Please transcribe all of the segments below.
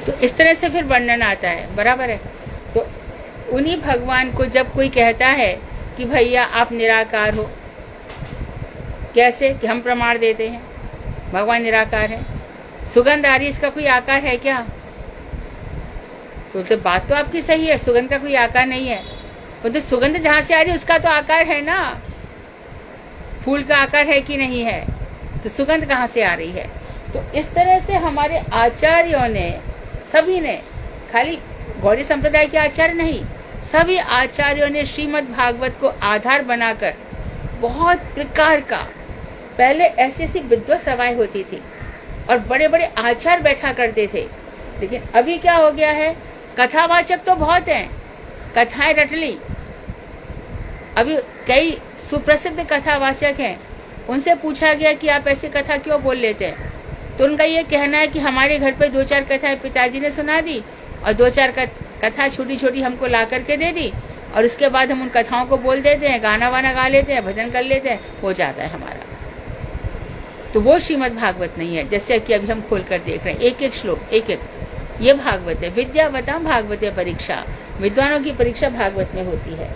तो इस तरह से फिर वर्णन आता है, बराबर है। तो उन्हीं भगवान को जब कोई कहता है कि भैया आप निराकार हो, कैसे कि हम प्रमाण देते हैं भगवान निराकार है। सुगंध आ रही, इसका कोई आकार है क्या? तो बात तो आपकी सही है, सुगंध का कोई आकार नहीं है, परंतु तो सुगंध जहां से आ रही है उसका तो आकार है ना, फूल का आकार है कि नहीं है, तो सुगंध कहाँ से आ रही है? तो इस तरह से हमारे आचार्यों ने, सभी ने, खाली गौड़ी संप्रदाय के आचार्य नहीं, सभी आचार्यों ने श्रीमद् भागवत को आधार बनाकर बहुत प्रकार का, पहले ऐसी ऐसी विद्वत सभाएं होती थी और बड़े बड़े आचार्य बैठा करते थे, लेकिन अभी क्या हो गया है, कथावाचक तो बहुत हैं, कथाएं रट ली। अभी कई सुप्रसिद्ध कथावाचक हैं, उनसे पूछा गया कि आप ऐसी कथा क्यों बोल लेते हैं, तो उनका ये कहना है कि हमारे घर पे 2-4 कथाएं पिताजी ने सुना दी और 2-4 कथा छोटी छोटी हमको ला करके दे दी, और इसके बाद हम उन कथाओं को बोल देते हैं, गाना वाना गा लेते हैं, भजन कर लेते हैं, हो जाता है हमारा। तो वो श्रीमद् भागवत नहीं है, जैसे कि अभी हम खोल कर देख रहे हैं, एक एक श्लोक, एक एक, ये भागवत है। विद्यावतां भागवते परीक्षा, विद्वानों की परीक्षा भागवत में होती है।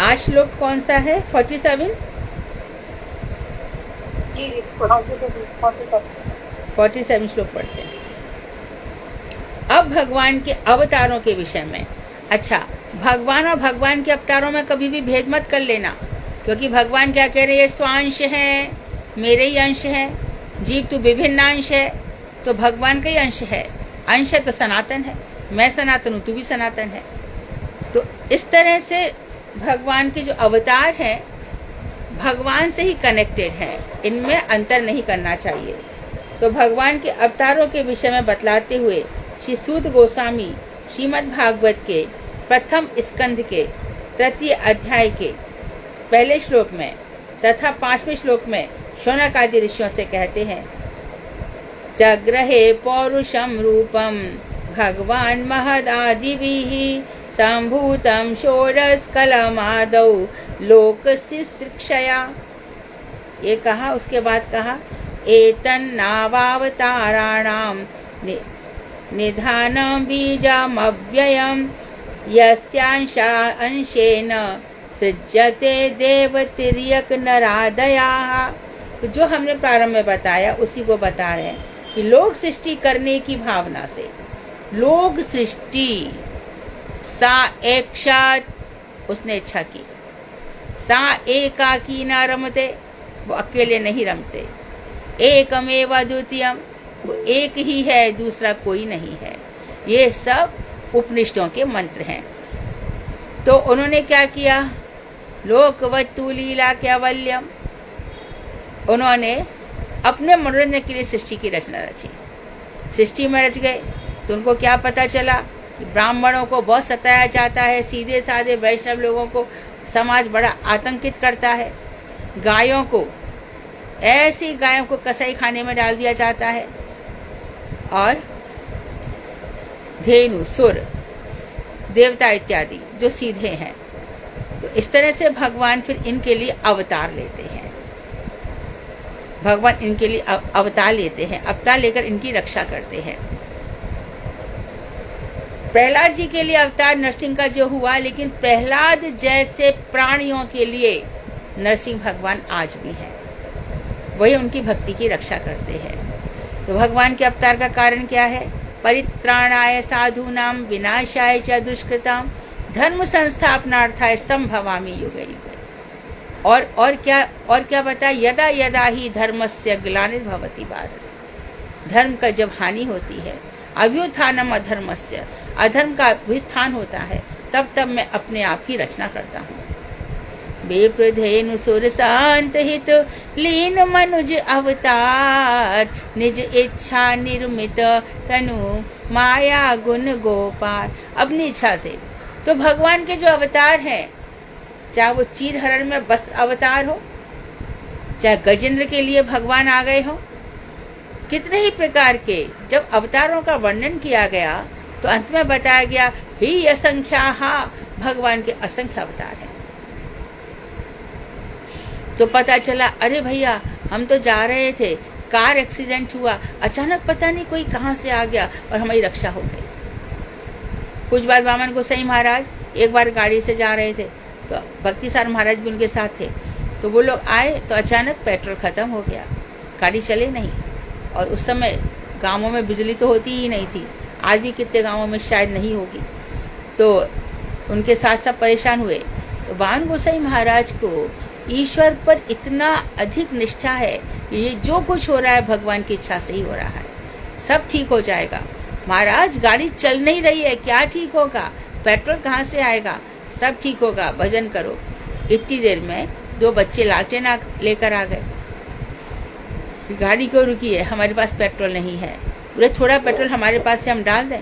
आज श्लोक कौन सा है? 47? जी 47 श्लोक पढ़ते हैं। अब भगवान के अवतारों के विषय में। अच्छा, भगवान और भगवान के अवतारों में कभी भी भेद मत कर लेना, क्योंकि भगवान क्या कह रहे हैं, ये स्वांश है, मेरे ही अंश है, जीव तो विभिन्न अंश है, तो भगवान का ही अंश है, अंश है तो सनातन है, मैं सनातन हूँ, तू भी सनातन है। तो इस तरह से भगवान के जो अवतार हैं भगवान से ही कनेक्टेड है, इनमें अंतर नहीं करना चाहिए। तो भगवान के अवतारों के विषय में बतलाते हुए श्री सूत गोस्वामी श्रीमद् भागवत के प्रथम स्कंध के 3 अध्याय के पहले श्लोक में तथा 5वें श्लोक में शौनक आदि ऋषियों से कहते हैं, जग्रहे पौरुषम रूपम भगवान महदादिभिः संभूतम षोडशकलमादौ लोकशिक्षया। ये कहा, उसके बाद कहा, एतन्नावावताराणाम निधानं बीजमव्ययम् यस्यांशा अंशेन सृज्यते देवतिर्यक नरादयाः। तो जो हमने प्रारंभ में बताया उसी को बता रहे हैं कि लोक सृष्टि करने की भावना से, लोक सृष्टि, सा एक्षात, उसने इच्छा की, सा एकाकी न रमते, वो अकेले नहीं रमते, एकमेव द्वितीयम, वो एक ही है, दूसरा कोई नहीं है। ये सब उपनिषदों के मंत्र हैं। तो उन्होंने क्या किया, लोकवत्तु लीला कैवल्यम, उन्होंने अपने मनोरंजन के लिए सृष्टि की रचना रची, सृष्टि में रच गए। तो उनको क्या पता चला, ब्राह्मणों को बहुत सताया जाता है, सीधे साधे वैष्णव लोगों को समाज बड़ा आतंकित करता है, गायों को, ऐसी गायों को कसाई खाने में डाल दिया जाता है, और धेनु, सुर, देवता इत्यादि जो सीधे हैं। तो इस तरह से भगवान फिर इनके लिए अवतार लेते हैं, भगवान इनके लिए अवतार लेते हैं, अवतार लेकर इनकी रक्षा करते हैं। प्रहलाद जी के लिए अवतार नरसिंह का जो हुआ, लेकिन प्रहलाद जैसे प्राणियों के लिए नरसिंह भगवान आज भी हैं, वही उनकी भक्ति की रक्षा करते हैं। तो भगवान के अवतार का कारण क्या है, परित्राणाय साधूनां विनाशाय च दुष्कृताम धर्म संस्थापनार्थाय संभवामि युगे युगे। और क्या बता, यदा यदा ही धर्मस्य ग्लानिर्भवति भारत, धर्म का जब हानि होती है, अभ्युत्थानम अधर्मस्य, अधर्म का अभ्युत्थान होता है, तब तब मैं अपने आप की रचना करता हूँ। बेप्रधेनु सुर शांत हित लीन मनुज अवतार, निज इच्छा निर्मित तनु माया गुण गोपार। अपनी इच्छा से। तो भगवान के जो अवतार हैं, चाहे वो चीर हरण में वस्त्र अवतार हो, चाहे गजेंद्र के लिए भगवान आ गए हो, कितने ही प्रकार के जब अवतारों का वर्णन किया गया तो अंत में बताया गया ही असंख्याः, भगवान के असंख्य अवतार हैं। तो पता चला अरे भैया हम तो जा रहे थे, कार एक्सीडेंट हुआ, अचानक पता नहीं कोई कहां से आ गया और हमारी रक्षा हो गई। कुछ बार वामन गोसाई महाराज एक बार गाड़ी से जा रहे थे तो भक्ति सार महाराज भी उनके साथ थे, तो वो लोग आए तो अचानक पेट्रोल खत्म हो गया, गाड़ी चले नहीं। और उस समय गांवों में बिजली तो होती ही नहीं थी, आज भी कितने गांवों में शायद नहीं होगी। तो उनके साथ सब परेशान हुए। तो वामन गोसाई महाराज को ईश्वर पर इतना अधिक निष्ठा है कि ये जो कुछ हो रहा है भगवान की इच्छा से ही हो रहा है, सब ठीक हो जाएगा। महाराज गाड़ी चल नहीं रही है, क्या ठीक होगा, पेट्रोल कहाँ से आएगा, सब ठीक होगा, भजन करो। इतनी देर में 2 बच्चे लालटेन लेकर आ गए। गाड़ी क्यों रुकी है, हमारे पास पेट्रोल नहीं है, बोले थोड़ा पेट्रोल हमारे पास से हम डाल दें।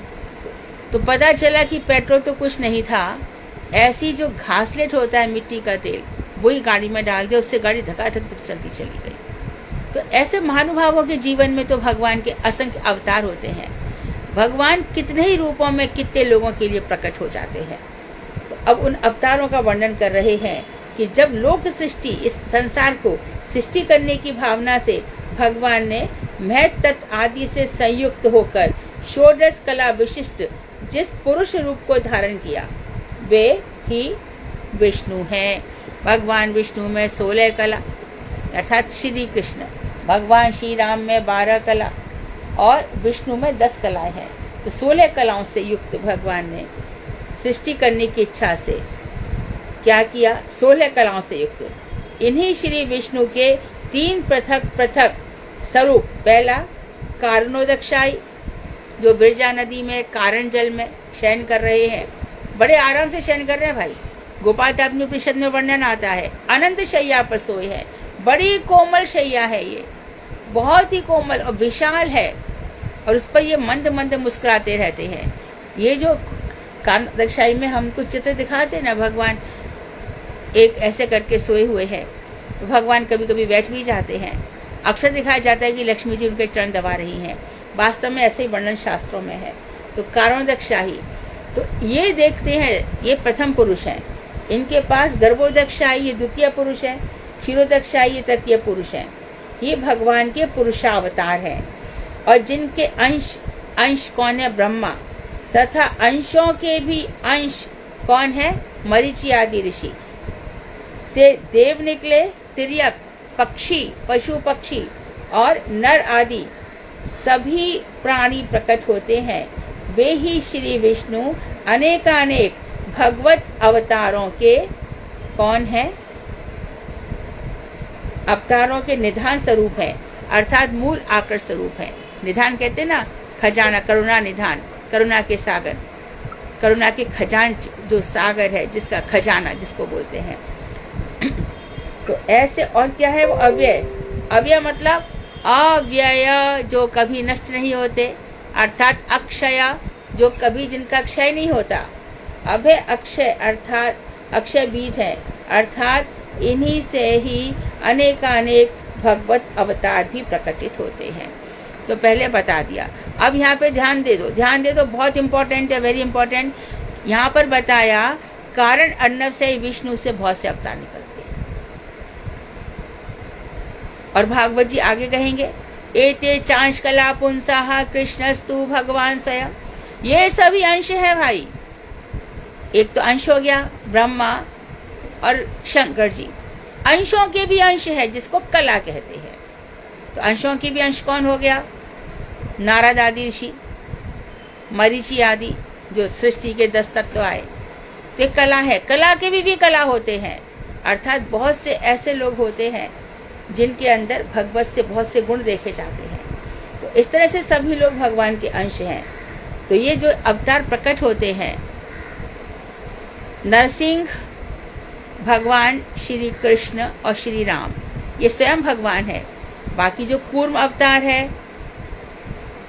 तो पता चला कि पेट्रोल तो कुछ नहीं था, ऐसी जो घासलेट होता है मिट्टी का तेल, वही गाड़ी में डाल दे, उससे गाड़ी धकाधक चलती चली गई। तो ऐसे महानुभावों के जीवन में तो भगवान के असंख्य अवतार होते हैं। भगवान कितने ही रूपों में कितने लोगों के लिए प्रकट हो जाते हैं। तो अब उन अवतारों का वर्णन कर रहे हैं कि जब लोक सृष्टि, इस संसार को सृष्टि करने की भावना से भगवान ने महत् तत्व आदि से संयुक्त होकर षोडश कला विशिष्ट जिस पुरुष रूप को धारण किया, वे ही विष्णु हैं। भगवान विष्णु में 16 कला अर्थात श्री कृष्ण, भगवान श्री राम में 12 कला और विष्णु में 10 कलाएं हैं। तो 16 कलाओं से युक्त भगवान ने सृष्टि करने की इच्छा से क्या किया, 16 कलाओं से युक्त इन्हीं श्री विष्णु के 3 पृथक पृथक स्वरूप। पहला कारणोदक्षाई, जो विरजा नदी में कारण जल में शयन कर रहे हैं, बड़े आराम से शयन कर रहे हैं भाई। गोपाल तापनी उपनिषद में वर्णन आता है, अनंत शैया पर सोए है, बड़ी कोमल शैया है, ये बहुत ही कोमल और विशाल है, और उस पर ये मंद मंद मुस्कुराते रहते हैं। ये जो कारणोदक्षाई में हमको चित्र दिखाते ना, भगवान एक ऐसे करके सोए हुए हैं, तो भगवान कभी कभी बैठ भी जाते हैं। अक्सर दिखाया जाता है कि लक्ष्मी जी उनके चरण दबा रही हैं, वास्तव में ऐसे ही वर्णन शास्त्रों में है। तो कारणोदक्षाई, तो ये देखते हैं ये प्रथम पुरुष हैं, इनके पास गर्भोदक्षाई ये द्वितीय पुरुष है, क्षीरोदक्षाई ये तृतीय पुरुष है। ये भगवान के पुरुषावतार हैं। और जिनके अंश कौन है, ब्रह्मा, तथा अंशों के भी अंश कौन है, मरीचि आदि ऋषि से देव निकले, तिर्यक, पक्षी, पशु पक्षी और नर आदि सभी प्राणी प्रकट होते हैं। वे ही श्री विष्णु अनेकानेक भगवत अवतारों के कौन है, अवतारों के निधान स्वरूप है, अर्थात मूल आकर स्वरूप है। निधान कहते ना, खजाना, करुणा निधान, करुणा के सागर, करुणा के खजान जो सागर है, जिसका खजाना जिसको बोलते हैं। तो ऐसे, और क्या है वो, अव्यय। अव्यय मतलब अव्यय, जो कभी नष्ट नहीं होते, अर्थात अक्षय, जो कभी जिनका क्षय नहीं होता। अभय अक्षय अर्थात अक्षय बीज है, अर्थात इन्हीं से ही अनेकानेक भगवत अवतार भी प्रकटित होते हैं। तो पहले बता दिया। अब यहाँ पे ध्यान दे दो, ध्यान दे दो, बहुत इंपॉर्टेंट है, वेरी इंपॉर्टेंट। यहाँ पर बताया कारण अर्णव से विष्णु से बहुत से अवतार निकलते हैं। और भागवत जी आगे कहेंगे, एते चांश कला पुंसाहा कृष्णस्तु भगवान स्वयं। ये सभी अंश है भाई। एक तो अंश हो गया ब्रह्मा और शंकर जी, अंशों के भी अंश है जिसको कला कहते हैं। तो अंशों के भी अंश कौन हो गया, नारद आदि ऋषि, मरीचि आदि, जो सृष्टि के 10 तत्व आए। तो एक कला है, कला के भी कला होते हैं, अर्थात बहुत से ऐसे लोग होते हैं जिनके अंदर भगवत से बहुत से गुण देखे जाते हैं। तो इस तरह से सभी लोग भगवान के अंश हैं। तो ये जो अवतार प्रकट होते हैं, नरसिंह भगवान श्री कृष्ण और श्री राम, ये स्वयं भगवान है। बाकी जो कूर्म अवतार है,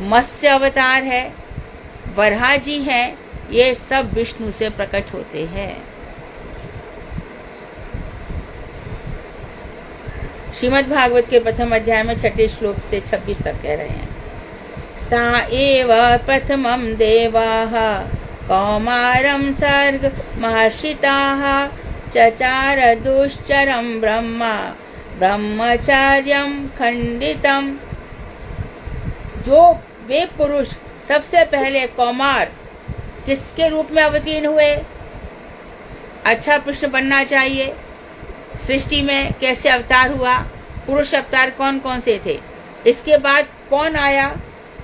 मत्स्य अवतार है, वराह जी हैं, ये सब विष्णु से प्रकट होते हैं। श्रीमद् भागवत के प्रथम अध्याय में 6 श्लोक से 26 तक कह रहे हैं। सा एव प्रथमं देवाः कौमारं सर्ग महर्षिताः चचार दुश्चरं ब्रह्मचर्यं खंडितम। जो वे पुरुष सबसे पहले कौमार किसके रूप में अवतीर्ण हुए? अच्छा प्रश्न बनना चाहिए। सृष्टि में कैसे अवतार हुआ? पुरुष अवतार कौन कौन से थे? इसके बाद कौन आया?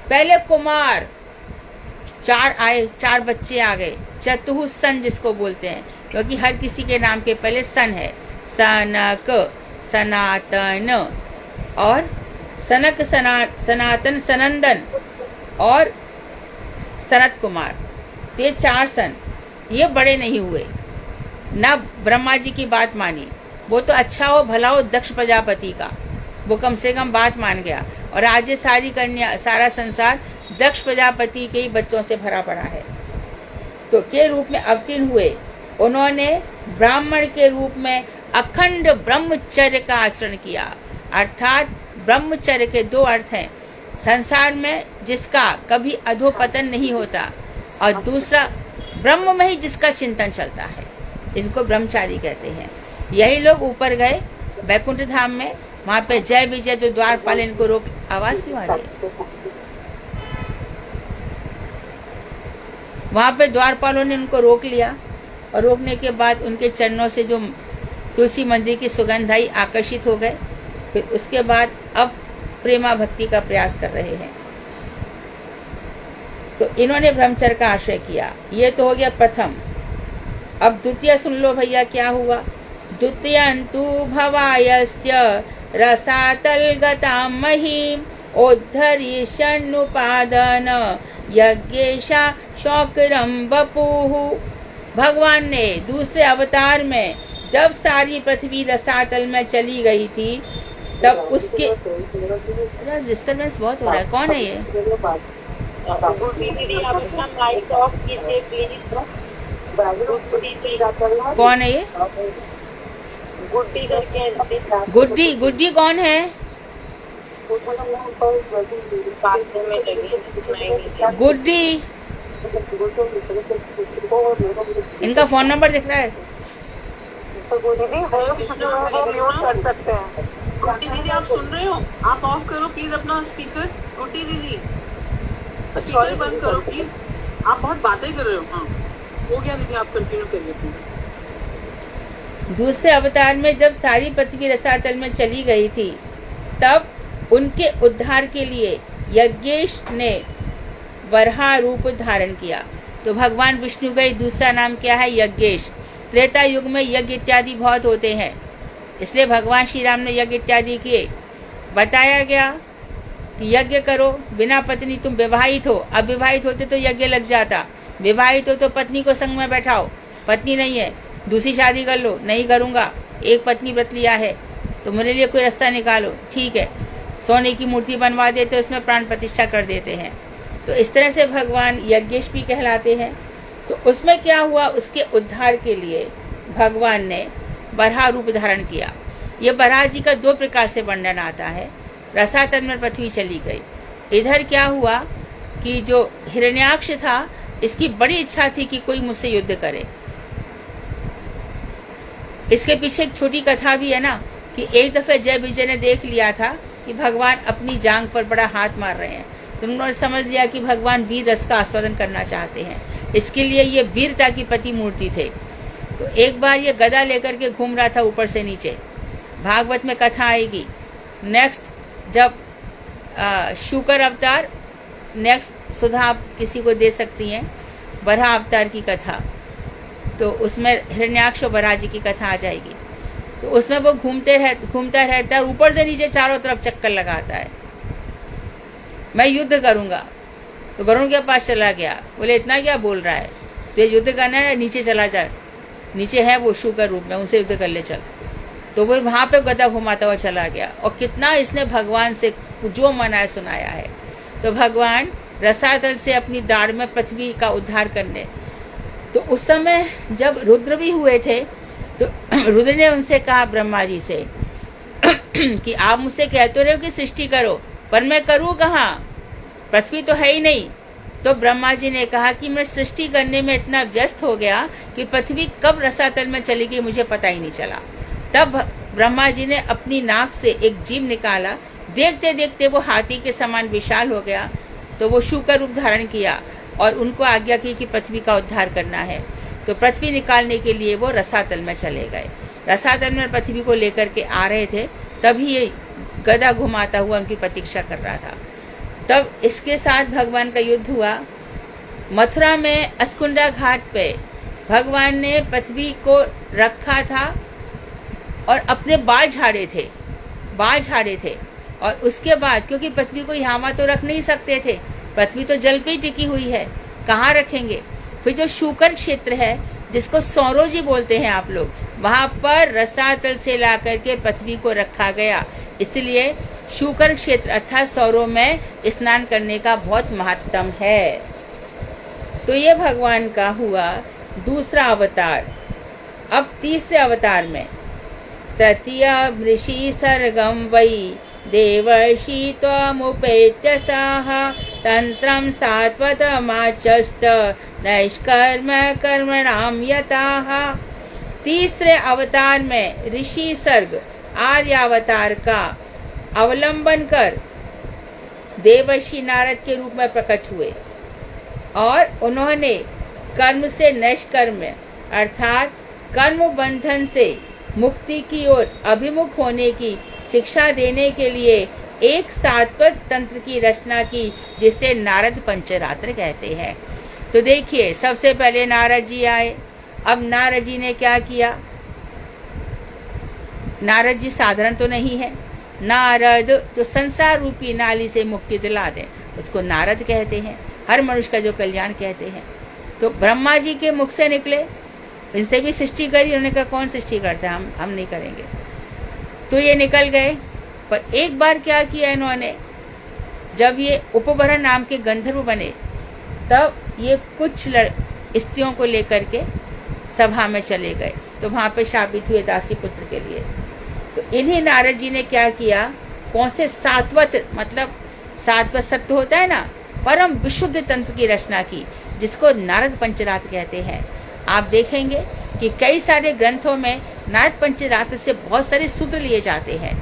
पहले कुमार 4 आए, 4 बच्चे आ गए। चतुः सन जिसको बोलते हैं, क्योंकि हर किसी के नाम के पहले सन है। सनक, सनातन और सनक, सनातन, सनंदन और सनत कुमार। ये 4 सन, ये बड़े नहीं हुए ना। ब्रह्मा जी की बात मानी, वो तो अच्छा हो भला हो दक्ष प्रजापति का, वो कम से कम बात मान गया। और आज ये सारी कन्या, सारा संसार दक्ष प्रजापति के ही बच्चों से भरा पड़ा है। तो के रूप में अवतीर्ण हुए। उन्होंने ब्राह्मण के रूप में अखंड ब्रह्मचर्य का आचरण किया। अर्थात ब्रह्मचर्य के 2 अर्थ हैं। संसार में जिसका कभी अधोपतन नहीं होता, और दूसरा ब्रह्म में ही जिसका चिंतन चलता है, इसको ब्रह्मचारी कहते हैं। यही लोग ऊपर गए वैकुंठ धाम में, वहां पे जय विजय जो द्वारपाल इनको रोक, आवाज क्यों आ रही है? वहां पे द्वारपालों ने उनको रोक लिया, और रोकने के बाद उनके चरणों से जो तुलसी मंदिर की सुगंध आई, आकर्षित हो गए। फिर उसके बाद अब प्रेमा भक्ति का प्रयास कर रहे हैं। तो इन्होंने ब्रह्मचर्य का आश्रय किया। ये तो हो गया प्रथम। अब द्वितीय सुन लो भैया क्या हुआ। द्वितीयंतु भवायस्य रसातलगतां महीम् उद्धरिष्यन्नुपादन यज्ञेशा शौकरम वपुः। भगवान ने दूसरे अवतार में जब सारी पृथ्वी रसातल में चली गई थी, तब उसके डिस्टर्बेंस बहुत हो रहा है। कौन है ये? कौन है ये? गुड्डी करके। गुड्डी, गुड्डी कौन है? गुड्डी, इनका फोन नंबर दिख रहा है? गुड्डी दीदी आप सुन रहे हो? आप ऑफ करो प्लीज अपना स्पीकर। गुड्डी दीदी स्पीकर बंद करो प्लीज, आप बहुत बातें कर रहे हो। हाँ हो गया दीदी, आप कंटिन्यू करिए प्लीज। दूसरे अवतार में जब सारी पृथ्वी रसातल में चली गई थी, तब उनके उद्धार के लिए यज्ञेश ने वराह रूप धारण किया। तो भगवान विष्णु का दूसरा नाम क्या है? यज्ञेश। त्रेता युग में यज्ञ इत्यादि बहुत होते हैं, इसलिए भगवान श्री राम ने यज्ञ इत्यादि किए। बताया गया कि यज्ञ करो, बिना पत्नी तुम विवाहित हो। अब विवाहित होते तो यज्ञ लग जाता, विवाहित हो तो पत्नी को संग में बैठाओ। पत्नी नहीं है, दूसरी शादी कर लो। नहीं करूँगा, एक पत्नी व्रत लिया है, तो मेरे लिए कोई रास्ता निकालो। ठीक है, सोने की मूर्ति बनवा देते, उसमें प्राण प्रतिष्ठा कर देते हैं। तो इस तरह से भगवान यज्ञेश भी कहलाते हैं। तो उसमें क्या हुआ? उसके उद्धार के लिए भगवान ने वराह रूप धारण किया। ये वराह जी का 2 प्रकार से वर्णन आता है। रसातल में पृथ्वी चली गई। इधर क्या हुआ कि जो हिरण्याक्ष था, इसकी बड़ी इच्छा थी कि कोई मुझसे युद्ध करे। इसके पीछे एक छोटी कथा भी है ना, कि एक दफे जय विजय ने देख लिया था कि भगवान अपनी जांग पर बड़ा हाथ मार रहे हैं, तो उन्होंने समझ लिया कि भगवान वीर रस का आस्वादन करना चाहते हैं। इसके लिए ये वीरता की प्रतिमूर्ति थे। तो एक बार ये गदा लेकर के घूम रहा था ऊपर से नीचे। भागवत में कथा आएगी नेक्स्ट, जब शुकर अवतार, नेक्स्ट सुधा आप किसी को दे सकती हैं, वराह अवतार की कथा। तो उसमें हिरण्याक्ष और वराह जी की कथा आ जाएगी। तो उसमें वो घूमता रहता है, ऊपर से नीचे चारों तरफ चक्कर लगाता है। मैं युद्ध करूंगा। तो वरुण के पास चला गया, बोले इतना क्या बोल रहा है, तो ये युद्ध करना है, नीचे चला जाए, नीचे है वो शुकर रूप में, उनसे युद्ध कर ले चल। तो वो वहां पे गदा घुमाता हुआ चला गया। और कितना इसने भगवान से जो मनाया सुनाया है। तो भगवान रसातल से अपनी दाढ़ में पृथ्वी का उद्धार करने, तो उस समय जब रुद्र भी हुए थे, तो रुद्र ने उनसे कहा ब्रह्मा जी से कि आप मुझसे कहते रहे हो कि सृष्टि करो, पर मैं करूँ कहाँ, पृथ्वी तो है ही नहीं। तो ब्रह्मा जी ने कहा कि मैं सृष्टि करने में इतना व्यस्त हो गया कि पृथ्वी कब रसातल में चली गई मुझे पता ही नहीं चला। तब ब्रह्मा जी ने अपनी नाक से एक जीव निकाला, देखते देखते वो हाथी के समान विशाल हो गया। तो वो शू का रूप धारण किया और उनको आज्ञा की कि पृथ्वी का उद्धार करना है। तो पृथ्वी निकालने के लिए वो रसातल में चले गए। रसातल में पृथ्वी को लेकर के आ रहे थे, तभी ये गदा घुमाता हुआ उनकी प्रतीक्षा कर रहा था। तब इसके साथ भगवान का युद्ध हुआ। मथुरा में अस्कुंडा घाट पे भगवान ने पृथ्वी को रखा था और अपने बाल झाड़े थे। और उसके बाद क्योंकि पृथ्वी को यहाँ तो रख नहीं सकते थे, पृथ्वी तो जल पे ही टिकी हुई है, कहाँ रखेंगे। फिर जो शूकर क्षेत्र है जिसको सौरोजी बोलते हैं आप लोग, वहां पर रसातल से ला करके पृथ्वी को रखा गया। इसलिए शूकर क्षेत्र अर्थात सौरों में स्नान करने का बहुत महत्व है। तो ये भगवान का हुआ दूसरा अवतार। अब तीसरे अवतार में तृतीय ऋषि सर्गम वै देवर्षि त्वमुपेत्य सह तंत्रम सात्वतमाचष्ट नैष्कर्म कर्मणाम यताः। तीसरे अवतार में ऋषि सर्ग आर्यावतार का अवलंबन कर देवर्षि नारद के रूप में प्रकट हुए और उन्होंने कर्म से निष्कर्म अर्थात कर्म बंधन से मुक्ति की ओर अभिमुख होने की शिक्षा देने के लिए एक सात्वत तंत्र की रचना की, जिसे नारद पंचरात्र कहते हैं। तो देखिए, सबसे पहले नारद जी आए। अब नारद जी ने क्या किया, नारद जी साधारण तो नहीं है। नारद जो संसार रूपी नाली से मुक्ति दिला दे उसको नारद कहते हैं, हर मनुष्य का जो कल्याण कहते हैं। तो ब्रह्मा जी के मुख से निकले, इनसे भी सृष्टि करी। उन्होंने कहा कौन सृष्टि करता है, हम नहीं करेंगे। तो ये निकल गए। पर एक बार क्या किया इन्होंने, जब ये उपभरण नाम के गंधर्व बने तब ये कुछ स्त्रियों को लेकर के सभा में चले गए। तो वहां पे शापित हुए दासी पुत्र के लिए। तो इन्हीं नारद जी ने क्या किया, कौन से सात्वत मतलब सात्वत सत्य होता है ना, परम विशुद्ध तंत्र की रचना की, जिसको नारद पंचरात्र कहते हैं। आप देखेंगे कि कई सारे ग्रंथों में नारद पंचरात्र से बहुत सारे सूत्र लिए जाते हैं।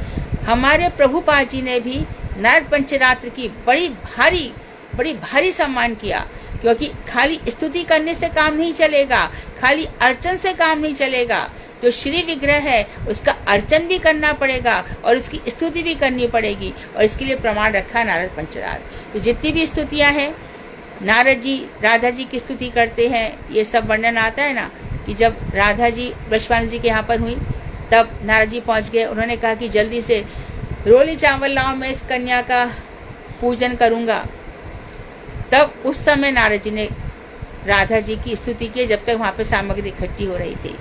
हमारे प्रभुपाद जी ने भी नारद पंचरात्र की बड़ी भारी सम्मान किया, क्योंकि खाली स्तुति करने से काम नहीं चलेगा, खाली अर्चन से काम नहीं चलेगा। जो श्री विग्रह है उसका अर्चन भी करना पड़ेगा और उसकी स्तुति भी करनी पड़ेगी, और इसके लिए प्रमाण रखा नारद पंचरात्र। तो जितनी भी स्तुतियां हैं, नारद जी राधा जी की स्तुति करते हैं। ये सब वर्णन आता है ना कि जब राधा जी वृषभानु जी के यहाँ पर हुई तब नारद जी पहुँच गए। उन्होंने कहा कि जल्दी से रोली चावल लाओ, मैं इस कन्या का पूजन करूँगा। तब उस समय नारद जी ने राधा जी की स्तुति की, जब तक वहाँ पे सामग्री इकट्ठी हो रही थी।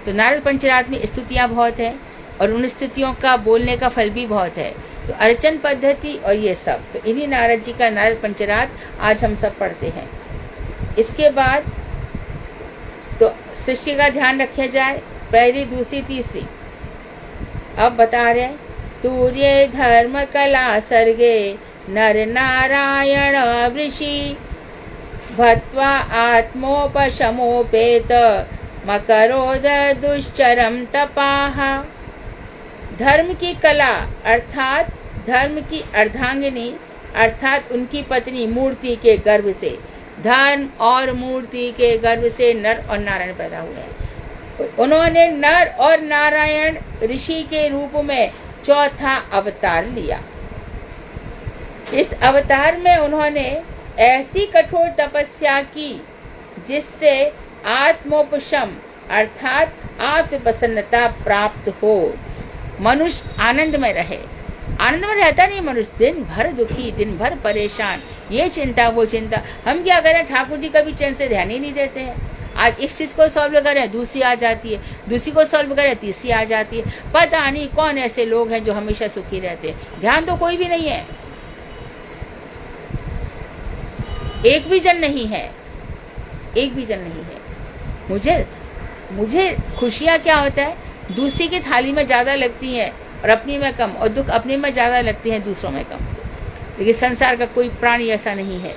तो नारद पंचरात्र में स्तुतियाँ बहुत हैं और उन स्तुतियों का बोलने का फल भी बहुत है। तो अर्चन पद्धति और ये सब, तो इन्हीं नारद जी का नारद पंचरात्र आज हम सब पढ़ते हैं। इसके बाद तो सृष्टि का ध्यान रखा जाए, पहली, दूसरी, तीसरी। अब बता रहे हैं, तूर्ये धर्म कला सर्गे नर नारायण वृषि भत्वा आत्मोपशमोपेत मकरोद दुश्चरम तपाह। धर्म की कला अर्थात धर्म की अर्धांगिनी अर्थात उनकी पत्नी मूर्ति के गर्भ से, धर्म और मूर्ति के गर्भ से नर और नारायण पैदा हुए हैं। उन्होंने नर और नारायण ऋषि के रूप में चौथा अवतार लिया। इस अवतार में उन्होंने ऐसी कठोर तपस्या की जिससे आत्मोपशम अर्थात आत्म प्रसन्नता प्राप्त हो, मनुष्य आनंद में रहे। आनंद में रहता नहीं मनुष्य, दिन भर दुखी, दिन भर परेशान, ये चिंता वो चिंता। हम क्या करें, ठाकुर जी कभी चैन से ध्यान ही नहीं देते हैं। आज इस चीज को सॉल्व करें, दूसरी आ जाती है, दूसरी को सॉल्व करें, तीसरी आ जाती है। पता नहीं कौन ऐसे लोग हैं जो हमेशा सुखी रहते हैं, ध्यान तो कोई भी नहीं है, एक भी जन नहीं है, एक भी जन नहीं है। मुझे खुशियाँ क्या होता है, दूसरी की थाली में ज्यादा लगती हैं और अपनी में कम, और दुख अपने में ज़्यादा लगते हैं, दूसरों में कम। लेकिन संसार का कोई प्राणी ऐसा नहीं है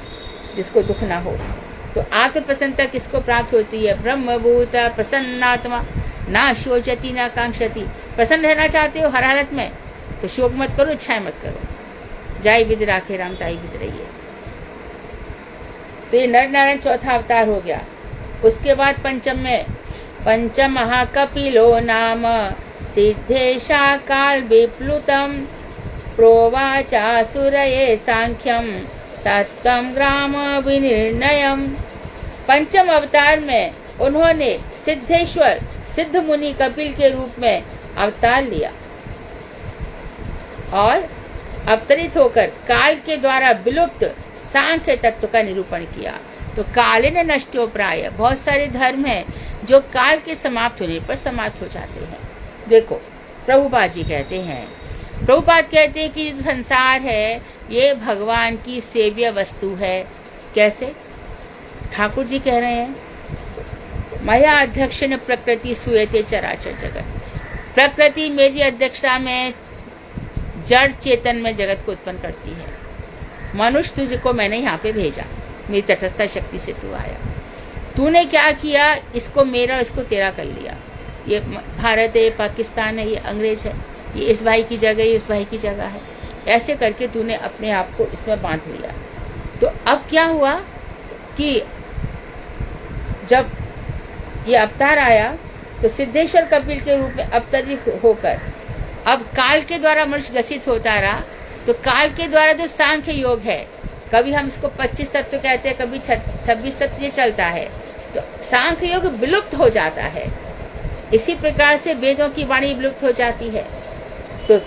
जिसको दुख ना हो। तो आत्म प्रसन्नता किसको प्राप्त होती है? ब्रह्मभूत प्रसन्नात्मा ना शोचती ना कांक्षति। प्रसन्न रहना चाहते हो हर हालत में, तो शोक मत करो, इच्छाएं मत करो। जाई विद राखे राम ताई विद रहिए। तो ये नर नारायण चौथा अवतार हो गया। उसके बाद पंचम में, पंचम महाकपिलो नाम सिद्धेशा काल विप्लुतम प्रोवाचासुरये सांख्यम तत्त्वं ग्राम विनिर्णयम। पंचम अवतार में उन्होंने सिद्धेश्वर सिद्ध मुनि कपिल के रूप में अवतार लिया और अवतरित होकर काल के द्वारा विलुप्त सांख्य तत्व का निरूपण किया। तो काले न नष्टो प्राय, बहुत सारे धर्म हैं जो काल के समाप्त होने पर समाप्त हो जाते हैं। देखो प्रभुपाद जी कहते हैं, प्रभुपाद कहते हैं कि जो संसार है ये भगवान की सेव्य वस्तु है। कैसे? ठाकुर जी कह रहे हैं, मया अध्यक्ष ने प्रकृति सुयते चराचर जगत। प्रकृति मेरी अध्यक्षता में जड़ चेतन में जगत को उत्पन्न करती है। मनुष्य तुझको मैंने यहाँ पे भेजा, मेरी तटस्थ शक्ति से तू आया। तूने क्या किया? इसको मेरा, इसको तेरा कर लिया। ये भारत है, पाकिस्तान है, ये अंग्रेज है, ये इस भाई की जगह, ये उस भाई की जगह है। ऐसे करके तूने अपने आप को इसमें बांध लिया। तो अब क्या हुआ कि जब ये अवतार आया तो सिद्धेश्वर कपिल के रूप में अवतरित होकर अब काल के द्वारा मनुष्य ग्रसित होता रहा। तो काल के द्वारा जो सांख्य योग है, कभी हम इसको 25 तत्व कहते हैं, कभी 26 तत्व, ये चलता है। तो सांख्य योग विलुप्त हो जाता है। इसी प्रकार से वेदों की वाणी विलुप्त हो जाती है। तो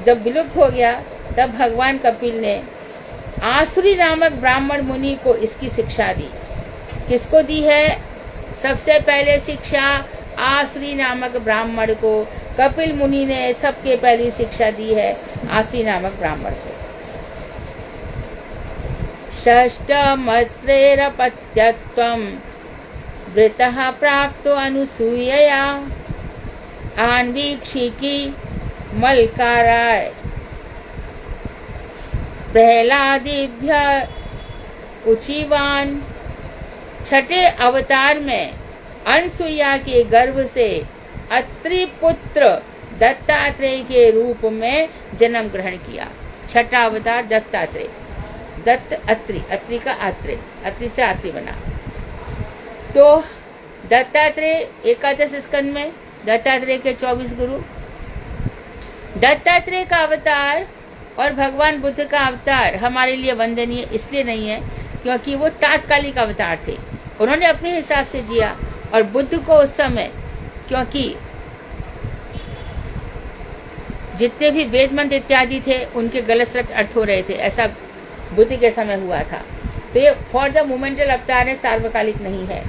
जब विलुप्त हो गया तब भगवान कपिल ने आसुरी नामक ब्राह्मण मुनि को इसकी शिक्षा दी। किसको दी है? सबसे पहले शिक्षा आसुरी नामक ब्राह्मण को। कपिल मुनि ने सबके पहली शिक्षा दी है आसुरी नामक ब्राह्मण को। षष्ठमत्रेरपत्यत्वं वृतः प्राप्तो अनुसूयया आन्वीक्षिकी मलकाराय प्रहलादिभ्य उचिवान। छठे अवतार में अनसुईया के गर्भ से अत्रि पुत्र दत्तात्रेय के रूप में जन्म ग्रहण किया। छठा अवतार दत्तात्रेय, दत्त अत्रि, अत्रि का आत्रेय, अत्रि से आत्रि बना। तो दत्तात्रेय एकादश स्कंद में दत्तात्रेय के 24 गुरु। दत्तात्रेय का अवतार और भगवान बुद्ध का अवतार हमारे लिए वंदनीय इसलिए नहीं है क्योंकि वो तात्कालिक अवतार थे। उन्होंने अपने हिसाब से जिया। और बुद्ध को उस समय, क्योंकि जितने भी वेद मंत्र इत्यादि थे उनके गलत अर्थ हो रहे थे, ऐसा बुद्ध के समय हुआ था। तो ये फॉर द मोमेंटल अवतार है, सार्वकालिक नहीं है।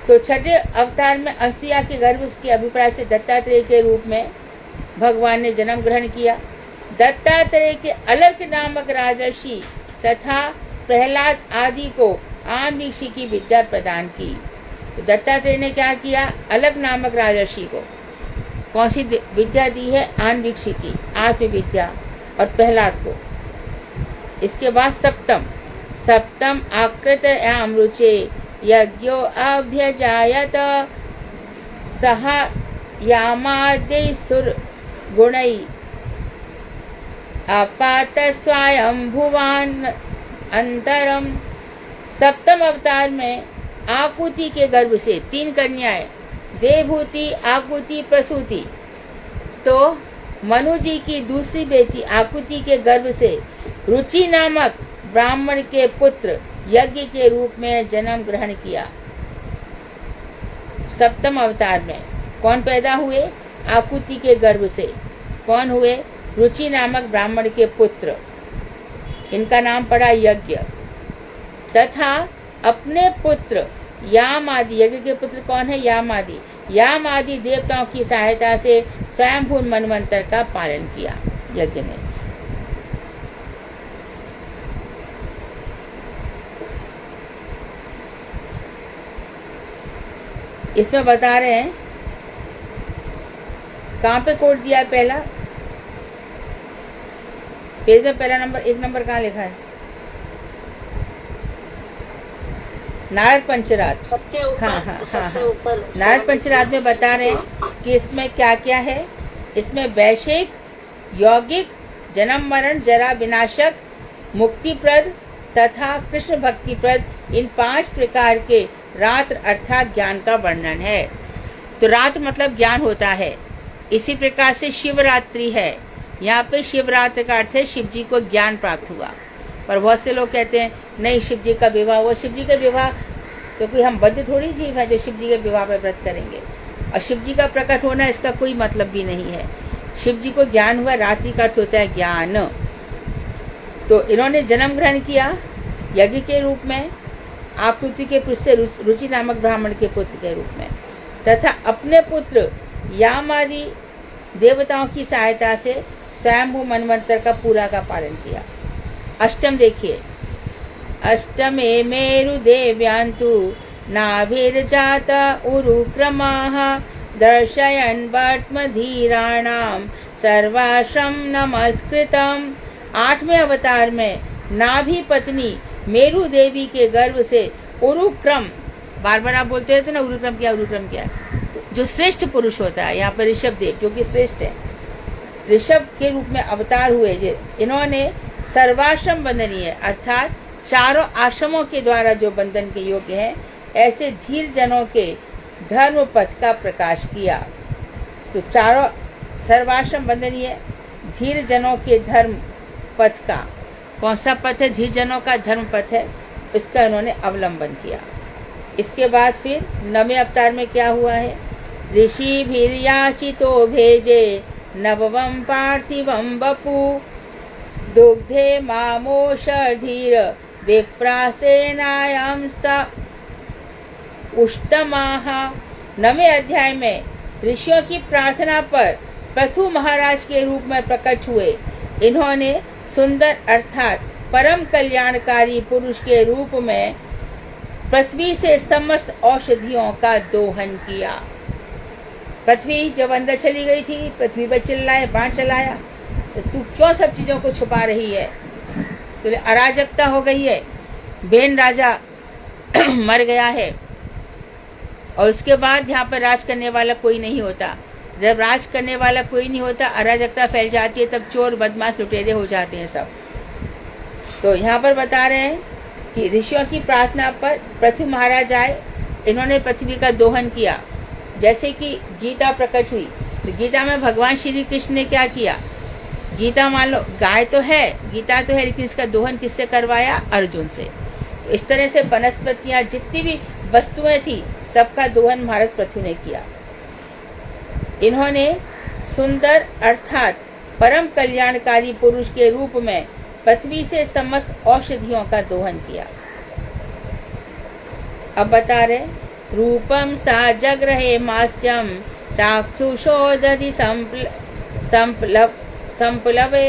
तो छठे अवतार में अनसुईया के गर्भ के अभिप्राय से दत्तात्रेय के रूप में भगवान ने जन्म ग्रहण किया। दत्तात्रेय के अलग नामक राजर्षि तथा प्रहलाद आदि को आन्वीक्षी की विद्या प्रदान की। तो दत्तात्रेय ने क्या किया? अलग नामक राजर्षि को कौन सी विद्या दी है? आन्वीक्षी की, आत्मविद्या, और प्रहलाद को। इसके बाद सप्तम आकृत अमृचे यज्ञो अभ्यजायत सह यामाद्य सुर गुणै अपात स्वयंभुवान अंतरम। सप्तम अवतार में आकुति के गर्भ से 3 कन्याएं, देवभूति, आकुति, प्रसूति। तो मनु जी की दूसरी बेटी आकुति के गर्भ से रुचि नामक ब्राह्मण के पुत्र यज्ञ के रूप में जन्म ग्रहण किया। सप्तम अवतार में कौन पैदा हुए? आकुति के गर्भ से कौन हुए? रुचि नामक ब्राह्मण के पुत्र। इनका नाम पड़ा यज्ञ। तथा अपने पुत्र यामादि, यज्ञ के पुत्र कौन है? यामादि। यामादि देवताओं की सहायता से स्वयंभू मनवंतर का पालन किया यज्ञ ने। इसमें बता रहे हैं कहाँ पे कोट दिया है? पहला पेज में पहला नंबर, 1 नंबर कहाँ लिखा है? नारद पंचरात सबसे ऊपर, हाँ, सबसे ऊपर नारद पंचरात में बता रहे हैं कि इसमें क्या क्या है। इसमें वैश्विक, यौगिक, जन्म मरण जरा विनाशक, मुक्तिप्रद तथा कृष्ण भक्तिप्रद, इन 5 प्रकार के रात्र अर्थात ज्ञान का वर्णन है। तो रात मतलब ज्ञान होता है। इसी प्रकार से शिवरात्रि है। यहाँ पे शिवरात्रि का अर्थ है शिव जी को ज्ञान प्राप्त हुआ। पर बहुत से लोग कहते हैं नहीं, शिव जी का विवाह हुआ। शिव जी का विवाह तो कोई हम बद्ध थोड़ी जीव है जो शिव जी के विवाह पर व्रत करेंगे। और शिव जी का प्रकट होना इसका कोई मतलब भी नहीं है। शिव जी को ज्ञान हुआ, रात्रि का अर्थ होता है ज्ञान। तो इन्होंने जन्म ग्रहण किया यज्ञ के रूप में, आकृति के पुत्र से रुचि नामक ब्राह्मण के पुत्र के रूप में, तथा अपने पुत्र याम आदि देवताओं की सहायता से स्वयंभू मनवंतर का पूरा का पालन किया। अष्टम देखिए, अष्टमे मेरु देव्यांतु नाभिर्जाता उरुक्रमाः दर्शयन् वर्त्मधीराणाम सर्वाश्रम नमस्कृतम। 8वें अवतार में नाभि पत्नी मेरु देवी के गर्भ से उरुक्रम, बार बार आप बोलते रहते ना उरुक्रम क्या, उरुक्रम क्या, जो श्रेष्ठ पुरुष होता है, यहाँ पर ऋषभ देव जो कि श्रेष्ठ है, ऋषभ के रूप में अवतार हुए। इन्होंने सर्वाश्रम बंधनीय अर्थात चारों आश्रमों के द्वारा जो बंधन के योग्य है, ऐसे धीर जनों के धर्म पथ का प्रकाश किया। तो चारों सर्वाश्रम बंधनीय धीर जनों के धर्म पथ का, कौन सा पथ है? धीर जनों का धर्म पथ है, इसका इन्होंने अवलंबन किया। इसके बाद फिर 9वें अवतार में क्या हुआ है? ऋषि भीर्याचितो भेजे नववम पार्थिवम बपू दुग्धे मामोषधीर विप्रासेनायं स उष्टमाः। 9वें अध्याय में ऋषियों की प्रार्थना पर पृथु महाराज के रूप में प्रकट हुए। इन्होंने सुंदर अर्थात परम कल्याणकारी पुरुष के रूप में पृथ्वी से समस्त औषधियों का दोहन किया। पृथ्वी जब अंदर चली गई थी, पृथ्वी पर चिल्लाए, बाण चलाया, तो तू क्यों सब चीजों को छुपा रही है? तो अराजकता हो गई है, बेन राजा मर गया है और उसके बाद यहाँ पर राज करने वाला कोई नहीं होता। जब राज करने वाला कोई नहीं होता, अराजकता फैल जाती है, तब चोर बदमाश लुटेरे हो जाते हैं सब। तो यहाँ पर बता रहे हैं कि ऋषियों की प्रार्थना पर पृथु महाराज आए, इन्होंने पृथ्वी का दोहन किया। जैसे कि गीता प्रकट हुई, तो गीता में भगवान श्री कृष्ण ने क्या किया? गीता मान लो गाय तो है, गीता तो है, लेकिन इसका दोहन किससे करवाया? अर्जुन से। तो इस तरह से वनस्पतियां, जितनी भी वस्तुएं थी, सबका दोहन महाराज पृथु ने किया। इन्होंने सुंदर अर्थात परम कल्याणकारी पुरुष के रूप में पृथ्वी से समस्त औषधियों का दोहन किया। अब बता रहे, रूपम सा जग्रहे मास्यम चाक्षुषोदधि संप्लवे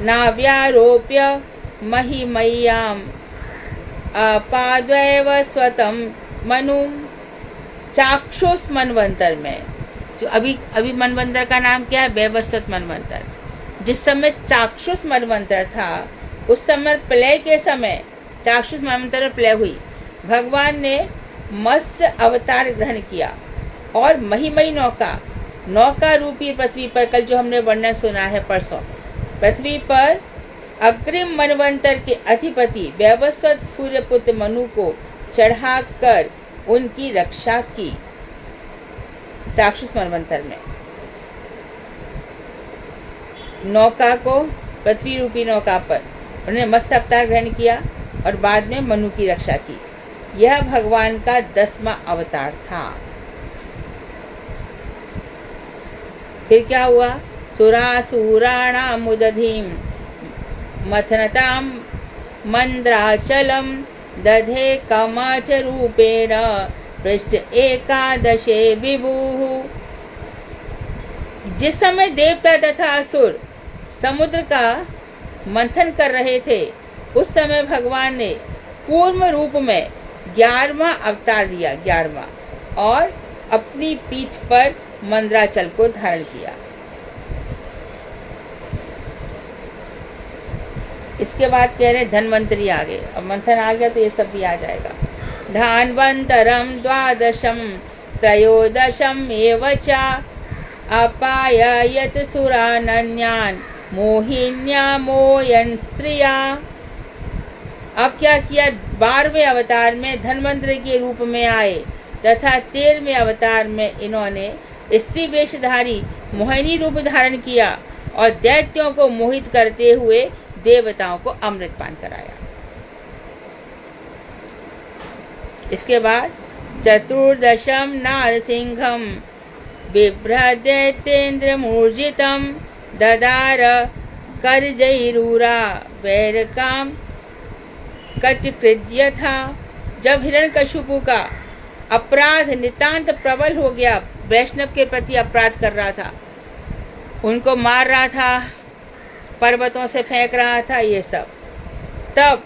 नाव्यारोप्य महिमय्याम अपाद्वैव स्वतम मनु। चाक्षुष मनवंतर में, जो अभी मनवंतर का नाम क्या है? वैवस्वत मनवंतर। जिस समय चाक्षुष मनवंतर था, उस समय प्रलय के समय चाक्षुष मनवंतर में प्रलय हुई, भगवान ने मत्स्य अवतार ग्रहण किया और महिमयी नौका रूपी पृथ्वी पर, कल जो हमने वर्णन सुना है परसों, पृथ्वी पर अग्रिम मनवंतर के अधिपति वैवस्वत सूर्यपुत्र मनु को चढ़ाकर उनकी रक्षा की। चाक्षुष मनवंतर में नौका को, पृथ्वी रूपी नौका पर उन्होंने मत्स्य अवतार ग्रहण किया और बाद में मनु की रक्षा की। यह भगवान का 10वां अवतार था। फिर क्या हुआ? सुरासुराणाम उदधीम मथनताम मंद्राचलम दधे कमाच रूपेण पृष्ठ एकादशे विभुः। जिस समय देवता तथा असुर समुद्र का मंथन कर रहे थे, उस समय भगवान ने पूर्व रूप में 11वां अवतार लिया, 11वां, और अपनी पीठ पर मंदराचल को धारण किया। इसके बाद कह रहे धन्वंतरी आ गए। अब मंथन आ गया तो ये सब भी आ जाएगा। धान्वंतरम द्वादशम त्रयोदशम एव च अपाययत सुरानन्यान मोहिन्या मोयन स्त्रिया। अब क्या किया, 12वें अवतार में धन्वंतरी के रूप में आए तथा 13वें अवतार में इन्होंने स्त्री वेशधारी मोहिनी रूप धारण किया और दैत्यों को मोहित करते हुए देवताओं को अमृतपान कराया। इसके बाद चतुर्दशम नारसिंहम बिभ्रदैत्येन्द्र मूर्जितम ददार करजैरूरा वैरकाम कटकृद्य था। जब हिरण्यकशिपु का अपराध नितांत प्रबल हो गया, वैष्णव के प्रति अपराध कर रहा था, उनको मार रहा था, पर्वतों से फेंक रहा था, ये सब, तब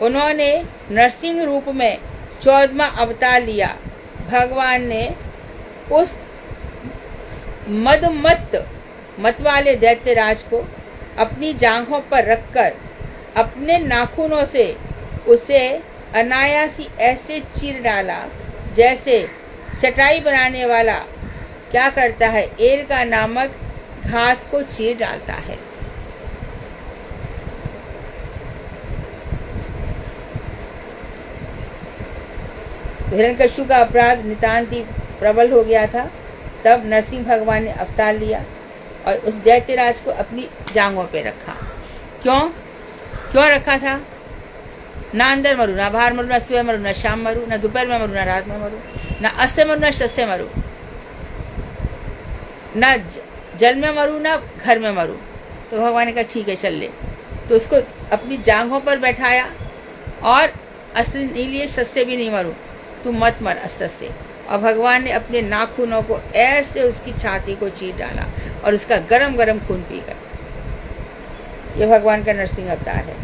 उन्होंने नरसिंह रूप में 14वां अवतार लिया। भगवान ने उस मत वाले दैत्यराज को अपनी जांघों पर रखकर अपने नाखूनों से उसे अनायासी ऐसे चीर डाला जैसे चटाई बनाने वाला क्या करता है, एरका नामक घास को चीर डालता है। हिरण्यकशिपु का अपराध नितांत ही प्रबल हो गया था। तब नरसिंह भगवान ने अवतार लिया और उस दैत्यराज को अपनी जांघों पे रखा। क्यों रखा था? ना अंदर मरू, ना बाहर मरू, ना सुबह मरू, ना शाम मरू, ना दोपहर में मरू, ना रात में मरू, ना अस्से मरू, ना शस्से मरू, ना जल में मरू, ना घर में मरू। तो भगवान ने कहा ठीक है चल ले। तो उसको अपनी जांघों पर बैठाया और अस्से नहीं लिए, शस्से भी नहीं मरू, तू मत मर अस्से से। और भगवान ने अपने नाखूनों को ऐसे उसकी छाती को चीर डाला और उसका गरम गरम खून पी गया। ये भगवान का नरसिंह अवतार है।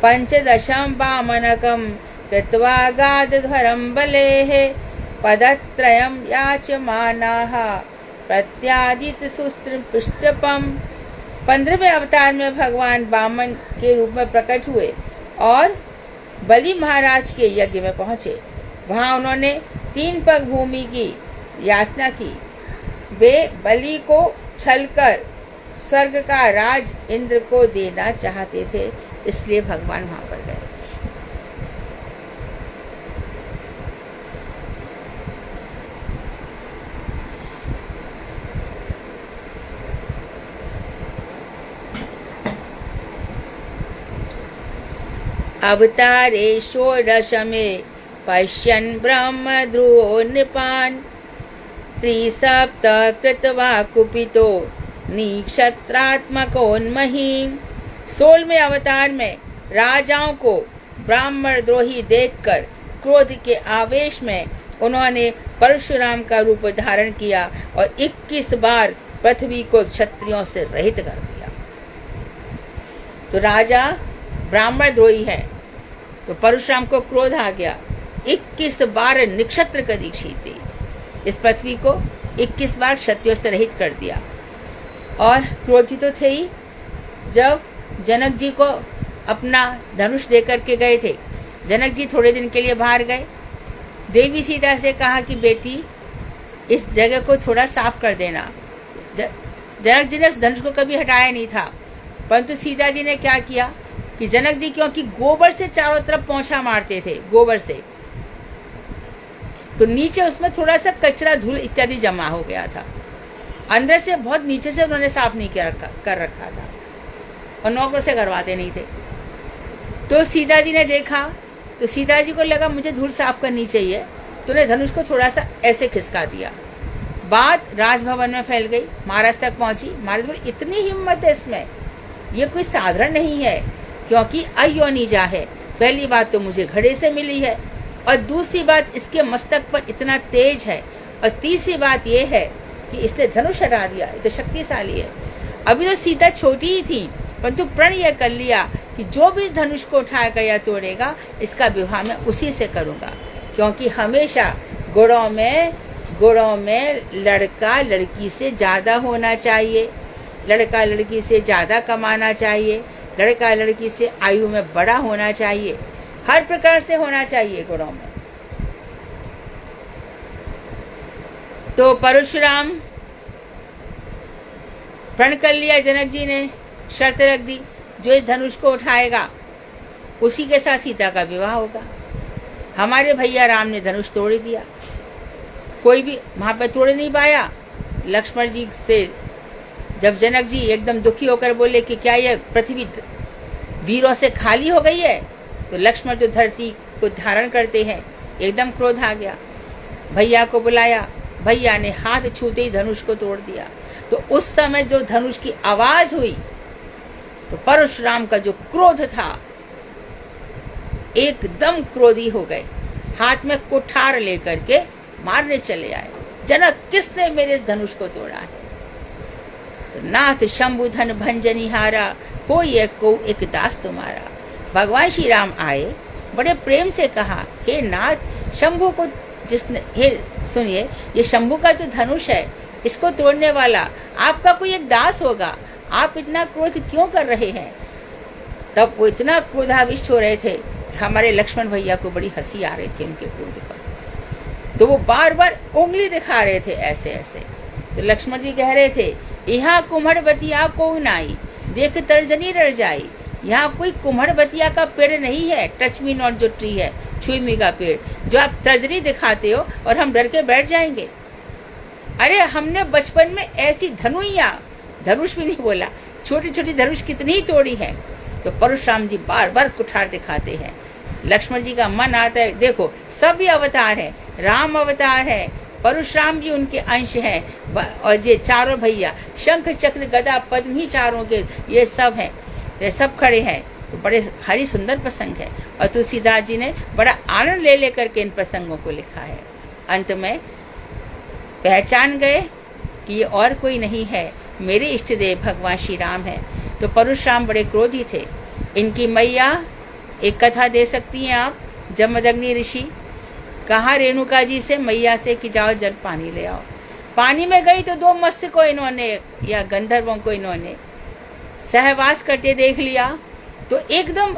पंचदशम वामनकम कृत्वा गादध्वरम बलेः पदत्रयम याचमानाः प्रत्यादित सुस्त्र पृष्ठपम। 15वें अवतार में भगवान वामन के रूप में प्रकट हुए और बलि महाराज के यज्ञ में पहुंचे। वहां उन्होंने 3 पग भूमि की याचना की। वे बलि को छलकर स्वर्ग का राज इंद्र को देना चाहते थे, इसलिए भगवान वहां पर गए। अवतारे षोडशमे पश्यन् ब्रह्मध्रुवो नृपान् त्रिसप्त कृत्वा कुपितो निक्षत्रात्मकोन्महीन्। 16वें अवतार में राजाओं को ब्राह्मण द्रोही देखकर क्रोध के आवेश में उन्होंने परशुराम का रूप धारण किया और 21 बार पृथ्वी को क्षत्रियों से रहित कर दिया। तो राजा ब्राह्मण द्रोही है तो परशुराम को क्रोध आ गया, 21 बार निक्षत्र का दीक्षित थी, इस पृथ्वी को 21 बार क्षत्रियों से रहित कर दिया। और क्रोधित तो थे ही। जब जनक जी को अपना धनुष देकर के गए थे, जनक जी थोड़े दिन के लिए बाहर गए, देवी सीता से कहा कि बेटी इस जगह को थोड़ा साफ कर देना। जनक जी ने उस धनुष को कभी हटाया नहीं था, परंतु सीता जी ने क्या किया कि जनक जी क्योंकि गोबर से चारों तरफ पोंछा मारते थे, गोबर से, तो नीचे उसमें थोड़ा सा कचरा धूल इत्यादि जमा हो गया था। अंदर से बहुत नीचे से उन्होंने साफ नहीं कर रखा था और नौकरों से करवाते नहीं थे। तो सीता जी ने देखा तो सीता जी को लगा मुझे धूल साफ करनी चाहिए, तो उन्हें धनुष को थोड़ा सा ऐसे खिसका दिया। बात राजभवन में फैल गई, महाराज तक पहुंची। महाराज बोले इतनी हिम्मत है इसमें, ये कोई साधारण नहीं है, क्योंकि अयोनिजा है। पहली बात तो मुझे घड़े से मिली है, और दूसरी बात इसके मस्तक पर इतना तेज है, और तीसरी बात यह है कि इसने धनुष हटा दिया, ये तो शक्तिशाली है। अभी तो सीता छोटी ही थी, परंतु प्रण यह कर लिया कि जो भी इस धनुष को उठाएगा या तोड़ेगा, इसका विवाह मैं उसी से करूंगा, क्योंकि हमेशा गुणों में गुणों में लड़का लड़की से ज्यादा होना चाहिए, लड़का लड़की से ज्यादा कमाना चाहिए, लड़का लड़की से आयु में बड़ा होना चाहिए, हर प्रकार से होना चाहिए गुणों में। तो परशुराम प्रण कर लिया, जनक जी ने शर्त रख दी, जो इस धनुष को उठाएगा उसी के साथ सीता का विवाह होगा। हमारे भैया राम ने धनुष तोड़ दिया, कोई भी वहां पर तोड़ नहीं पाया। लक्ष्मण जी से जब जनक जी एकदम दुखी होकर बोले कि क्या यह पृथ्वी वीरों से खाली हो गई है, तो लक्ष्मण जो धरती को धारण करते हैं, एकदम क्रोध आ गया। भैया को बुलाया, भैया ने हाथ छूते ही धनुष को तोड़ दिया। तो उस समय जो धनुष की आवाज हुई, तो परशुराम का जो क्रोध था, एकदम क्रोधी हो गए, हाथ में कुठार लेकर के मारने चले आए। जनक, किसने मेरे इस धनुष को तोड़ा है? तो नाथ शंभु धन भंजनिहारा, कोई एक दास तुम्हारा। भगवान श्री राम आए, बड़े प्रेम से कहा, हे नाथ, शंभु को जिसने, हे सुनिए, ये शंभु का जो धनुष है, इसको तोड़ने वाला आपका कोई एक दास होगा, आप इतना क्रोध क्यों कर रहे हैं? तब वो इतना क्रोधाविष्ट हो रहे थे, हमारे लक्ष्मण भैया को बड़ी हंसी आ रही थी उनके क्रोध पर। तो वो बार बार उंगली दिखा रहे थे ऐसे ऐसे। तो लक्ष्मण जी कह रहे थे, यहाँ कुम्हड़ बतिया को नाई, देख तर्जनी रह जाई। यहाँ कोई कुम्हड़ बतिया का पेड़ नहीं है, टच मी नॉट जो ट्री है, छुई मी का पेड़, जो आप तर्जनी दिखाते हो और हम डर के बैठ जाएंगे। अरे हमने बचपन में ऐसी धनुष भी नहीं बोला, छोटी छोटी धनुष कितनी ही तोड़ी है। तो परशुराम जी बार बार कुठार दिखाते हैं। लक्ष्मण जी का मन आता है, देखो सभी अवतार है, राम अवतार है, परशुराम भी उनके अंश हैं, और ये चारों भैया शंख चक्र गदा पद्म ही चारों के ये सब हैं, तो ये सब खड़े हैं। तो बड़े भारी सुंदर प्रसंग है, और तुलसीदास जी ने बड़ा आनंद ले लेकर के इन प्रसंगों को लिखा है। अंत में पहचान गए कि ये और कोई नहीं है, मेरे इष्ट देव भगवान श्री राम है। तो परशुराम बड़े क्रोधी थे। इनकी मैया, एक कथा दे सकती हैं आप, जमदग्नि ऋषि कहा रेणुका जी से, मैया से कि जाओ जल पानी ले आओ। पानी में गई तो दो मस्त को इन्होंने, या गंधर्वों को इन्होंने सहवास करते देख लिया, तो एकदम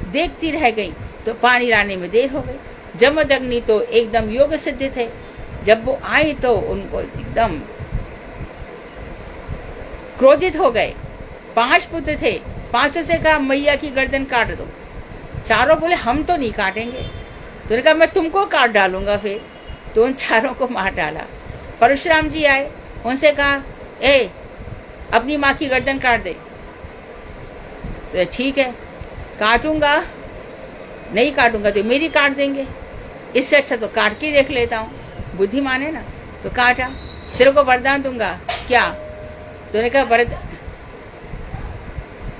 देखती रह गई, तो पानी लाने में देर हो गई। जमदग्नि तो एकदम योग सिद्ध थे, जब वो आई तो उनको एकदम क्रोधित हो गए। 5 पुत्र थे, 5 से कहा मैया की गर्दन काट दो। चारों बोले हम तो नहीं काटेंगे। तो उन्होंने कहा मैं तुमको काट डालूंगा फिर। तो उन चारों को मार डाला। परशुराम जी आए, उनसे कहा ए अपनी माँ की गर्दन काट दे। तो ठीक है, काटूंगा, नहीं काटूंगा तो मेरी काट देंगे, इससे अच्छा तो काट के देख लेता हूँ, बुद्धिमान है ना। तो काटा, तेरे को वरदान दूंगा क्या? तो उन्होंने कहा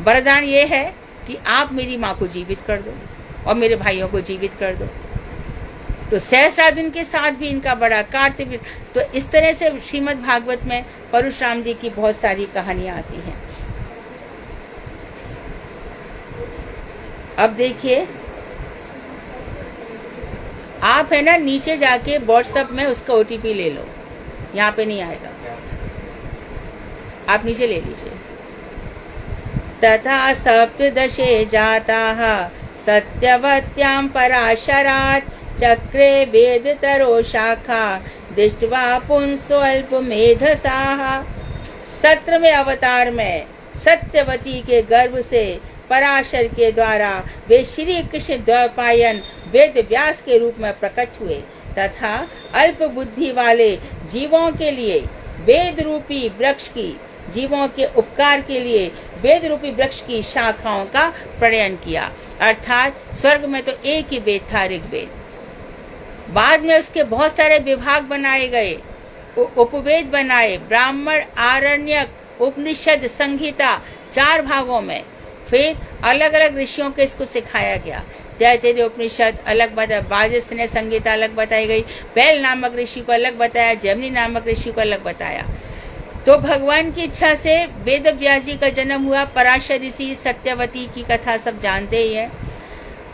वरदान ये है कि आप मेरी माँ को जीवित कर दो और मेरे भाइयों को जीवित कर दो। तो सहस्रार्जुन के साथ भी इनका बड़ा काटते भी। तो इस तरह से श्रीमद् भागवत में परशुराम जी की बहुत सारी कहानियां आती हैं। अब देखिए, आप है ना नीचे जाके व्हाट्सएप में उसका OTP ले लो, यहाँ पे नहीं आएगा, आप नीचे ले लीजिए। तथा सप्तदशे जाताः सत्यवत्यां पराशरात् चक्रे वेदतरो शाखा दृष्ट्वा पुंसोऽल्पमेधसाः। 17वें अवतार में सत्यवती के गर्भ से पराशर के द्वारा वे श्री कृष्ण द्वैपायन वेद व्यास के रूप में प्रकट हुए तथा अल्प बुद्धि वाले जीवों के लिए वेद रूपी वृक्ष की, जीवों के उपकार के लिए वेद रूपी वृक्ष की शाखाओं का प्रणयन किया। अर्थात स्वर्ग में तो एक ही वेद था, ऋग्वेद। बाद में उसके बहुत सारे विभाग बनाए गए, उपवेद बनाए, ब्राह्मण, आरण्यक, उपनिषद, संहिता, 4 भागों में। फिर अलग अलग ऋषियों के इसको सिखाया गया। तैत्तिरीय उपनिषद अलग बताया, वाजस्नेय संहिता अलग बताई गई, पैल नामक ऋषि को अलग बताया, जैमिनी नामक ऋषि को अलग बताया। तो भगवान की इच्छा से वेद व्यास जी का जन्म हुआ। पराशर ऋषि, सत्यवती की कथा सब जानते ही है।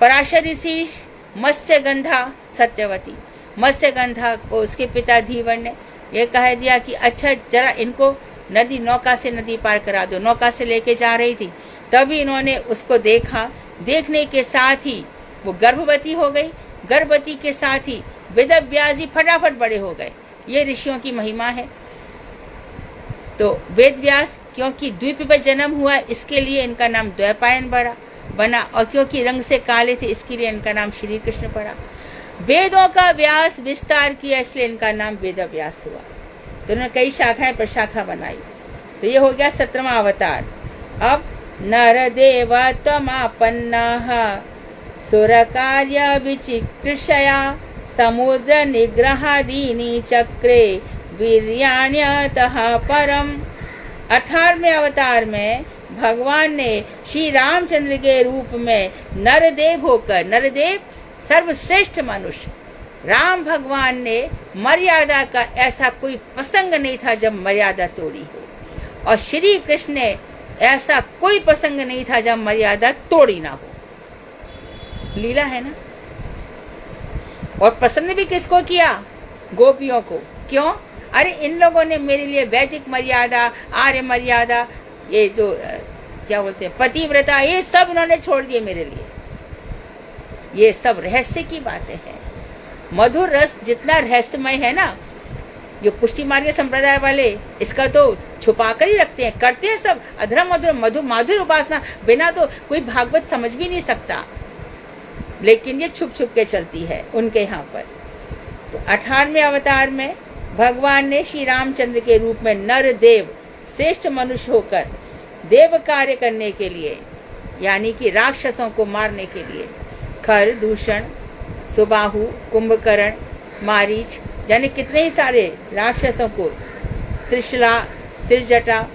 पराशर ऋषि, मत्स्य गंधा, सत्यवती। मत्स्यगंधा को उसके पिता धीवर ने यह कह दिया कि अच्छा जरा इनको नदी नौका से नदी पार करा दो। नौका से लेके जा रही थी, तभी इन्होंने उसको देखा। देखने के साथ ही वो गर्भवती हो गई। गर्भवती के साथ ही वेदव्यास जी फटाफट बड़े हो गए। ये ऋषियों की महिमा है। तो वेदव्यास क्योंकि द्वीप पर जन्म हुआ, इसके लिए इनका नाम द्वैपायन बना, और क्योंकि रंग से काले थे, इसके लिए इनका नाम श्री कृष्ण पड़ा। वेदों का व्यास विस्तार किया, इसलिए इनका नाम वेद व्यास हुआ। तो उन्होंने कई शाखाएं प्रशाखा बनाई। तो ये हो गया 17वां अवतार। अब नर देव त्वमापन्नाः सुर कार्य विचिकृषया समुद्र निग्रहादीनि चक्रे वीर्याण्यतः परम। 18वें अवतार में भगवान ने श्री रामचंद्र के रूप में नरदेव होकर, नरदेव सर्वश्रेष्ठ मनुष्य, राम भगवान ने मर्यादा का ऐसा कोई प्रसंग नहीं था जब मर्यादा तोड़ी हो, और श्री कृष्ण ने ऐसा कोई प्रसंग नहीं था जब मर्यादा तोड़ी ना हो। लीला है ना। और प्रसन्न भी किसको किया? गोपियों को। क्यों? अरे इन लोगों ने मेरे लिए वैदिक मर्यादा, आर्य मर्यादा, ये जो क्या बोलते हैं पतिव्रता, ये सब उन्होंने छोड़ दिए मेरे लिए। ये सब रहस्य की बातें हैं। मधुर रस जितना रहस्यमय है ना, ये पुष्टि मार्ग संप्रदाय वाले इसका तो छुपा कर ही रखते हैं, करते हैं सब अधरम मधुर माधुर उपासना, बिना तो कोई भागवत समझ भी नहीं सकता, लेकिन ये छुप छुप के चलती है उनके यहाँ पर। तो 18वें अवतार में भगवान ने श्री रामचंद्र के रूप में नर देव श्रेष्ठ मनुष्य होकर देव कार्य करने के लिए, यानी कि राक्षसों को मारने के लिए, खर, दूषण, सुबाहु, कुंभकर्ण, मारीच, यानी कितने ही सारे राक्षसों को, त्रिशला, त्रिजटा,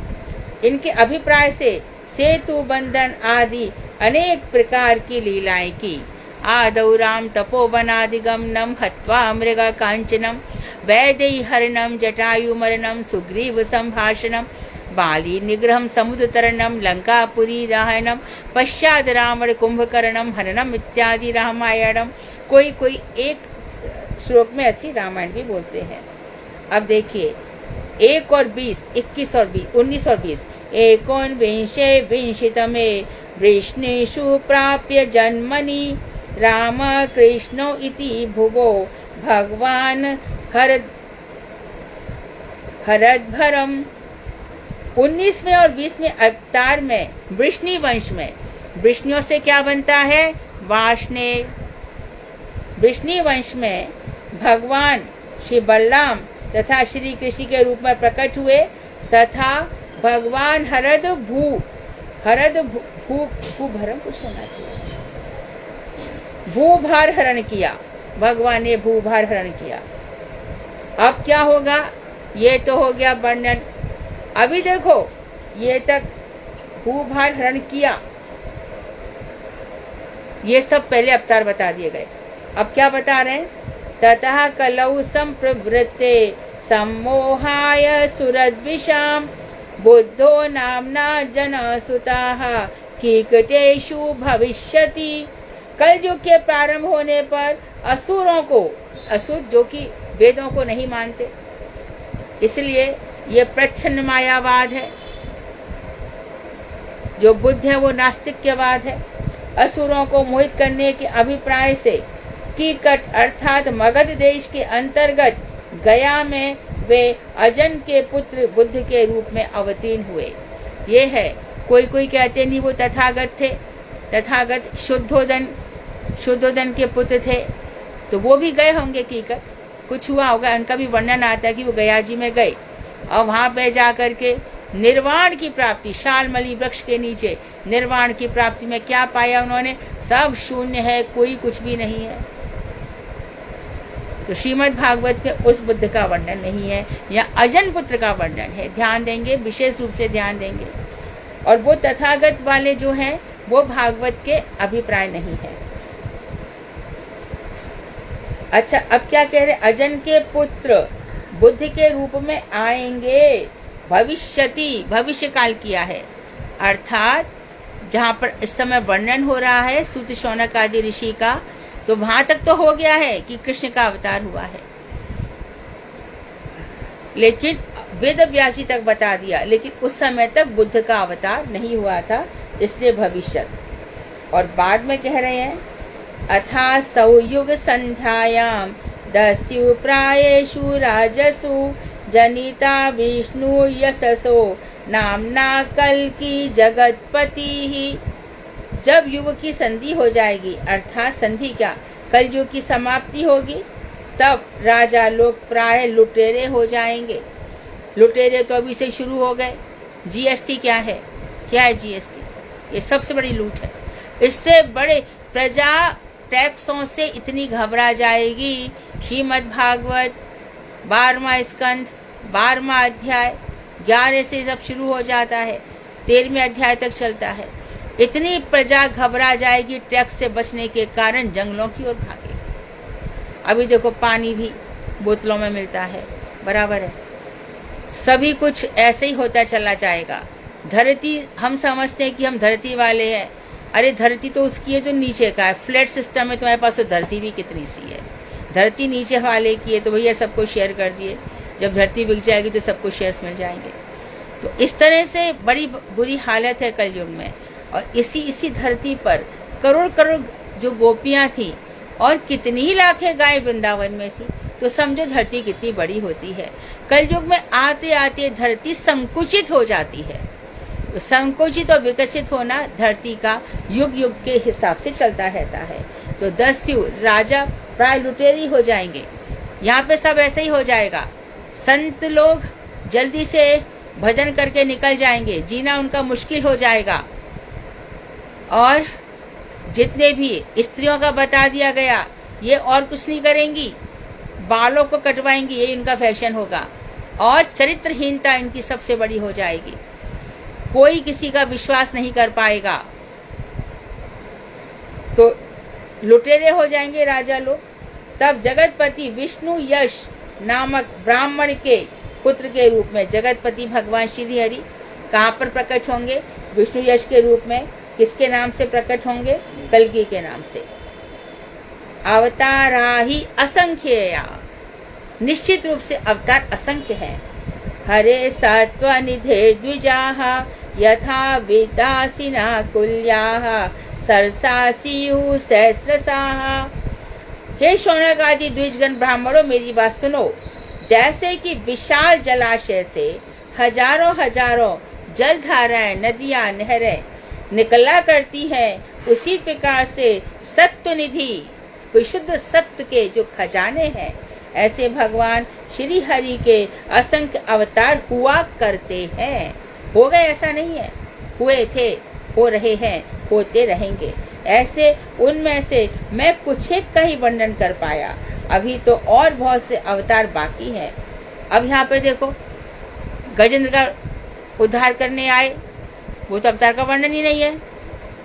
इनके अभिप्राय से सेतु बंधन आदि अनेक प्रकार की लीलाएं की। आदौ राम तपोवनादिगमनम हत्वा मृगा कांचनम वैदेही हरणम जटायुमरणम सुग्रीव संभाषणम बाली निग्रहम समुद्र तरणम लंकापुरी दाहनम पश्चात रावण कुंभकर्णम हननम इत्यादि रामायणम। कोई एक श्लोक में ऐसी रामायण भी बोलते हैं। अब देखिए 1 और 20, 21 और 20, 19 और 20, एकोनविंशे विंशतमे वृष्णेषु प्राप्य जन्मनि राम कृष्णो इति भुवो भगवान हरद्भरम। 19वें और 20वें अवतार में वृष्णि वंश में, वृष्णियों से क्या बनता है? वार्ष्णेय। वृष्णि वंश में भगवान श्री बलराम तथा श्री कृष्ण के रूप में प्रकट हुए, तथा भगवान हरद भूभरम कुछ होना चाहिए, भूभार हरण किया। भगवान ने भूभार हरण किया। अब क्या होगा? ये तो हो गया वर्णन। अभी देखो, ये तक भूभार हरण किया, ये सब पहले अवतार बता दिए गए। अब क्या बता रहे हैं? ततः कलौ संप्रवृत्ते सम्मोहाय सुरद्विषाम बुद्धो नाम्ना जनसुताः कीकटेषु भविष्यति। कलयुग के प्रारंभ होने पर असुरों को, असुर जो कि वेदों को नहीं मानते, इसलिए ये प्रच्छन्न मायावाद है। जो बुद्ध है वो नास्तिक्यवाद है। असुरों को मोहित करने के अभिप्राय से कीकट अर्थात मगध देश के अंतर्गत गया में वे अजन के पुत्र बुद्ध के रूप में अवतीर्ण हुए। ये है। कोई कहते नहीं वो तथागत थे। तथागत शुद्धोदन के पुत्र थे, तो वो भी गए होंगे कीकट, कुछ हुआ होगा। उनका भी वर्णन आता है कि वो गया जी में गए और वहां पे जाकर के निर्वाण की प्राप्ति, शालमली वृक्ष के नीचे निर्वाण की प्राप्ति में क्या पाया उन्होंने? सब शून्य है, कोई कुछ भी नहीं है। तो श्रीमद् भागवत में उस बुद्ध का वर्णन नहीं है, या अजन पुत्र का वर्णन है। ध्यान देंगे, विशेष रूप से ध्यान देंगे। और वो तथागत वाले जो हैं वो भागवत के अभिप्राय नहीं है। अच्छा, अब क्या कह रहे? अजन के पुत्र बुद्ध के रूप में आएंगे। भविष्यति, भविष्य काल किया है, अर्थात जहाँ पर इस समय वर्णन हो रहा है सूत शौनक आदि ऋषि का, तो तो वहां तक तो हो गया है कि कृष्ण का अवतार हुआ है, लेकिन वेद व्यासी तक बता दिया, लेकिन उस समय तक बुद्ध का अवतार नहीं हुआ था, इसलिए भविष्य। और बाद में कह रहे हैं अथा सौयुग संध्यायाम दस्यु प्रायेषु राजसु जनिता विष्णु यशसो नामना कल्कि जगतपति ही। जब युग की संधि हो जाएगी, अर्थात संधि क्या, कल युग की समाप्ति होगी, तब राजा लोग प्राय लुटेरे हो जाएंगे। लुटेरे तो अभी से शुरू हो गए। जीएसटी क्या है? क्या है जीएसटी? ये सबसे बड़ी लूट है। इससे बड़े प्रजा टैक्सों से इतनी घबरा जाएगी। श्रीमद् भागवत 12वां स्कंध 12वां अध्याय 11 से जब शुरू हो जाता है, 13वें अध्याय तक चलता है। इतनी प्रजा घबरा जाएगी टैक्स से बचने के कारण, जंगलों की ओर भागेगी। अभी देखो पानी भी बोतलों में मिलता है, बराबर है। सभी कुछ ऐसे ही होता चला जाएगा। धरती, हम समझते हैं कि हम धरती वाले हैं। अरे धरती तो उसकी है जो नीचे का है। फ्लैट सिस्टम में तुम्हारे पास तो धरती भी कितनी सी है। धरती नीचे वाले की है तो भैया सबको शेयर कर दिए। जब धरती बिक जाएगी तो सबको शेयर्स मिल जाएंगे। तो इस तरह से बड़ी बुरी हालत है कलयुग में। और इसी धरती पर करोड़ करोड़ जो गोपियां थी और कितनी ही लाखें गाय वृंदावन में थी, तो समझो धरती कितनी बड़ी होती है। कलयुग में आते आते धरती संकुचित हो जाती है। तो संकुचित और विकसित होना धरती का युग युग के हिसाब से चलता रहता है। तो दस्यु राजा प्राय लुटेरी हो जाएंगे। यहाँ पे सब ऐसे ही हो जाएगा। संत लोग जल्दी से भजन करके निकल जाएंगे, जीना उनका मुश्किल हो जाएगा। और जितने भी स्त्रियों का बता दिया गया, ये और कुछ नहीं करेंगी, बालों को कटवाएंगी, ये इनका फैशन होगा। और चरित्रहीनता इनकी सबसे बड़ी हो जाएगी। कोई किसी का विश्वास नहीं कर पाएगा। तो लुटेरे हो जाएंगे राजा लोग। तब जगतपति विष्णु यश नामक ब्राह्मण के पुत्र के रूप में जगतपति भगवान श्री हरि कहाँ पर प्रकट होंगे? विष्णु यश के रूप में। किसके नाम से प्रकट होंगे? कल्कि के नाम से। अवतारा ही असंख्य, निश्चित रूप से अवतार असंख्य है। हरे सत्वनिधे द्विजाः यथा विदासिना कुल्याः सरसासियु सहस्रसाः। हे शौनक आदि द्विजगण ब्राह्मणों, मेरी बात सुनो। जैसे कि विशाल जलाशय से हजारों हजारों जलधाराएं, नदियां, नहरें निकला करती हैं, उसी प्रकार से सत्वनिधि, विशुद्ध सत्व के जो खजाने हैं, ऐसे भगवान श्री हरि के असंख्य अवतार हुआ करते हैं। हो गए ऐसा नहीं है, हुए थे, हो रहे हैं, होते रहेंगे। ऐसे उनमें से मैं कुछ एक का ही वर्णन कर पाया। अभी तो और बहुत से अवतार बाकी हैं। अब यहाँ पे देखो, गजेंद्र का उद्धार करने आए, वो तो अवतार का वर्णन ही नहीं है।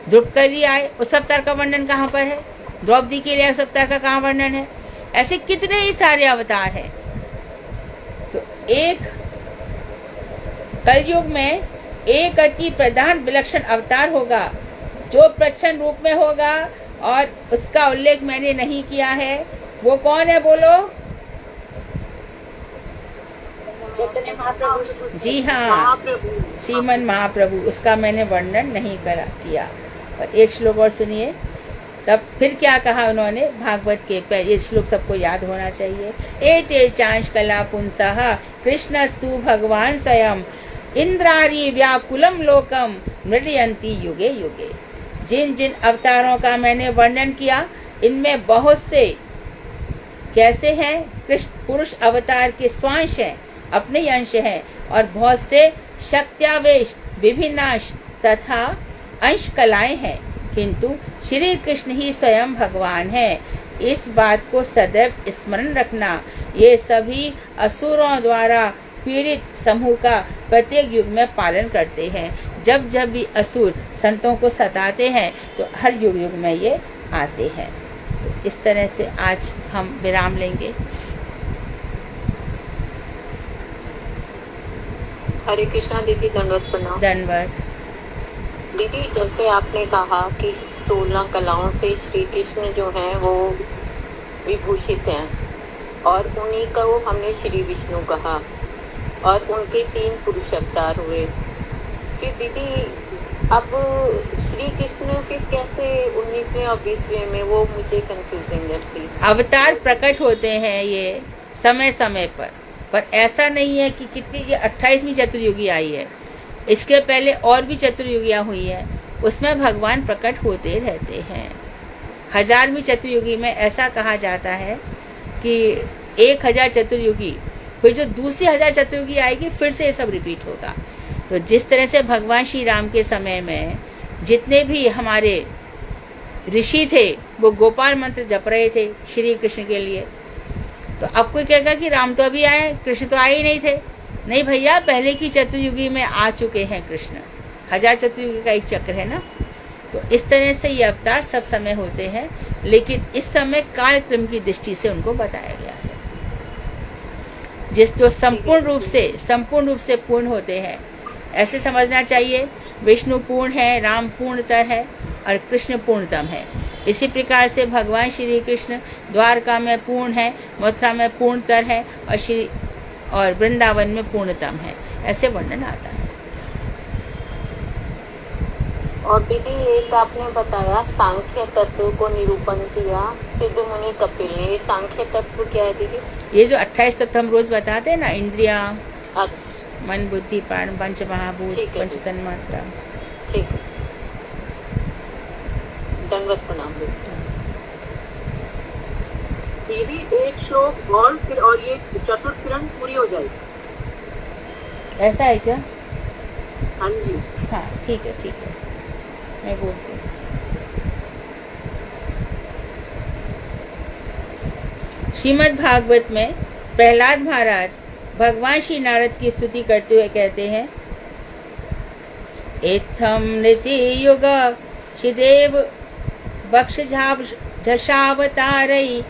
ध्रुव के लिए आए, उस अवतार का वर्णन कहाँ पर है? द्रौपदी के लिए उस अवतार का कहाँ वर्णन है? ऐसे कितने ही सारे अवतार हैं। तो एक कलयुग में एक अति प्रधान विलक्षण अवतार होगा, जो प्रच्छन्न रूप में होगा, और उसका उल्लेख मैंने नहीं किया है। वो कौन है बोलो? चैतन्य महाप्रभु। जी हाँ, श्रीमन महाप्रभु। उसका मैंने वर्णन नहीं किया। और एक श्लोक और सुनिए, तब फिर क्या कहा उन्होंने भागवत के। ये श्लोक सबको याद होना चाहिए। एते चांश कला पुंसः कृष्णस्तु भगवान स्वयं इंद्रारी व्याकुलम लोकम मृडयन्ति युगे युगे। जिन जिन अवतारों का मैंने वर्णन किया, इनमें बहुत से कैसे हैं? कृष्ण पुरुष अवतार के स्वांश हैं, अपने ही अंश हैं, और बहुत से शक्त्यावेश, विभिन्नांश तथा अंश कलाएं हैं, किंतु श्री कृष्ण ही स्वयं भगवान है। इस बात को सदैव स्मरण रखना। ये सभी असुरों द्वारा पीड़ित समूह का प्रत्येक युग में पालन करते हैं। जब जब भी असुर संतों को सताते हैं तो हर युग युग में ये आते हैं। तो इस तरह से आज हम विराम लेंगे। हरे कृष्णा दीदी, दंडवत प्रणाम। दंडवत। दीदी जैसे आपने कहा कि 16 कलाओं से श्री कृष्ण जो हैं वो विभूषित हैं और उन्हीं को हमने श्री विष्णु कहा और उनके 3 पुरुष अवतार हुए। फिर दीदी अब श्री कृष्ण फिर कैसे 19वें और 20वें में, वो मुझे कंफ्यूजिंग है प्लीज। अवतार प्रकट होते हैं ये समय समय पर ऐसा नहीं है कि कितनी ये 28वीं चतुर्युगी आई है, इसके पहले और भी चतुर्युगियां हुई है, उसमें भगवान प्रकट होते रहते हैं। 1000वीं चतुर्युगी में ऐसा कहा जाता है कि 1000 चतुर्युगी, फिर जो दूसरी 1000 चतुर्युगी आएगी फिर से ये सब रिपीट होगा। तो जिस तरह से भगवान श्री राम के समय में जितने भी हमारे ऋषि थे वो गोपाल मंत्र जप रहे थे श्री कृष्ण के लिए, तो अब कोई कहेगा कि राम तो अभी आए, कृष्ण तो आए ही नहीं थे। नहीं भैया, पहले की चतुर्युगी में आ चुके हैं कृष्ण। 1000 चतुर्युगी का एक चक्र है ना। तो इस तरह से ये अवतार सब समय होते हैं, लेकिन इस समय कालक्रम की दृष्टि से उनको बताया गया है। जिस जो संपूर्ण रूप से पूर्ण होते हैं, ऐसे समझना चाहिए। विष्णु पूर्ण है, राम पूर्णतर है और कृष्ण पूर्णतम है। इसी प्रकार से भगवान श्री कृष्ण द्वारका में पूर्ण है, मथुरा में पूर्णतर है और वृंदावन में पूर्णतम है, ऐसे वर्णन आता है। और दीदी एक आपने बताया सांख्य तत्व को निरूपण किया सिद्ध मुनि कपिल ने, ये सांख्य तत्व क्या है दीदी? ये जो 28 तत्व हम रोज बताते हैं ना, इंद्रिया, अच्छा, मन, बुद्धि, प्राण, पंच महाभूत, पंच तन्मात्रा। ठीक है, दंडवत प्रणाम। दीदी एक श्लोक और ये चतुर्थ किरण पूरी हो जाएगी। ऐसा है क्या? हाँ जी, हाँ ठीक है, मैं बोलती हूँ। श्रीमद् भागवत में प्रहलाद महाराज भगवान श्री नारद की स्तुति करते हुए कहते हैं, इत्थम नृति युग श्रीदेव बक्ष झषावतारई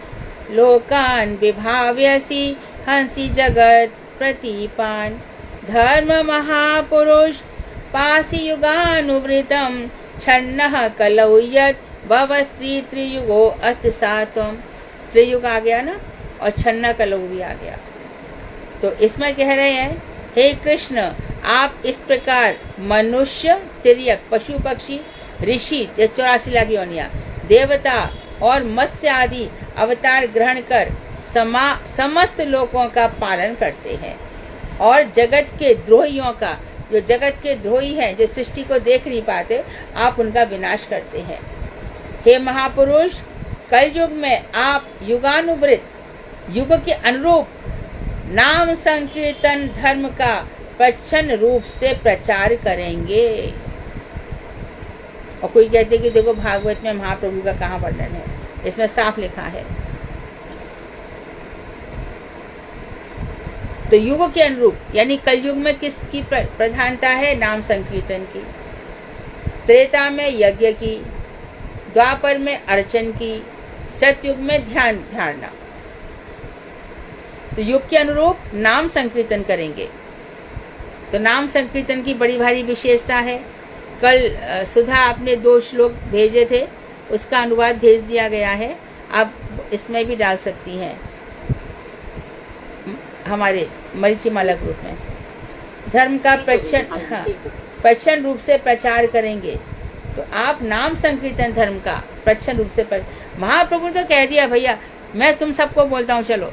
लोकान विभाव्यसि हंसी जगत प्रतीपान धर्म महापुरुष पासी युगानुवृतम छन्नः कलौ यत् भवस्त्री त्रियुगो अथ सात्वम। त्रियुग आ गया ना, और छन्ना कलौ भी आ गया। तो इसमें कह रहे हैं, हे कृष्ण, आप इस प्रकार मनुष्य, तिर्यक, पशु पक्षी, ऋषि 84 लाख योनियां, देवता और मत्स्य आदि अवतार ग्रहण कर समस्त लोगों का पालन करते हैं और जगत के द्रोहियों का, जो जगत के द्रोही हैं, जो सृष्टि को देख नहीं पाते, आप उनका विनाश करते हैं। हे महापुरुष, कलयुग में आप युगानुवृत, युग के अनुरूप नाम संकीर्तन धर्म का प्रच्छन्न रूप से प्रचार करेंगे। और कोई कहते कि देखो भागवत में महाप्रभु का कहाँ वर्णन है, इसमें साफ लिखा है। तो युग के अनुरूप यानी कलयुग में किसकी प्रधानता है? नाम संकीर्तन की। त्रेता में यज्ञ की, द्वापर में अर्चन की, सतयुग में ध्यान धारणा। तो युग के अनुरूप नाम संकीर्तन करेंगे। तो नाम संकीर्तन की बड़ी भारी विशेषता है। कल सुधा आपने 2 श्लोक भेजे थे, उसका अनुवाद भेज दिया गया है, आप इसमें भी डाल सकती हैं हमारे मरीचिमाला ग्रुप में। धर्म का प्रच्छन्न रूप से प्रचार करेंगे। तो आप नाम संकीर्तन धर्म का प्रच्छन्न रूप से महाप्रभु तो कह दिया, भैया मैं तुम सबको बोलता हूँ, चलो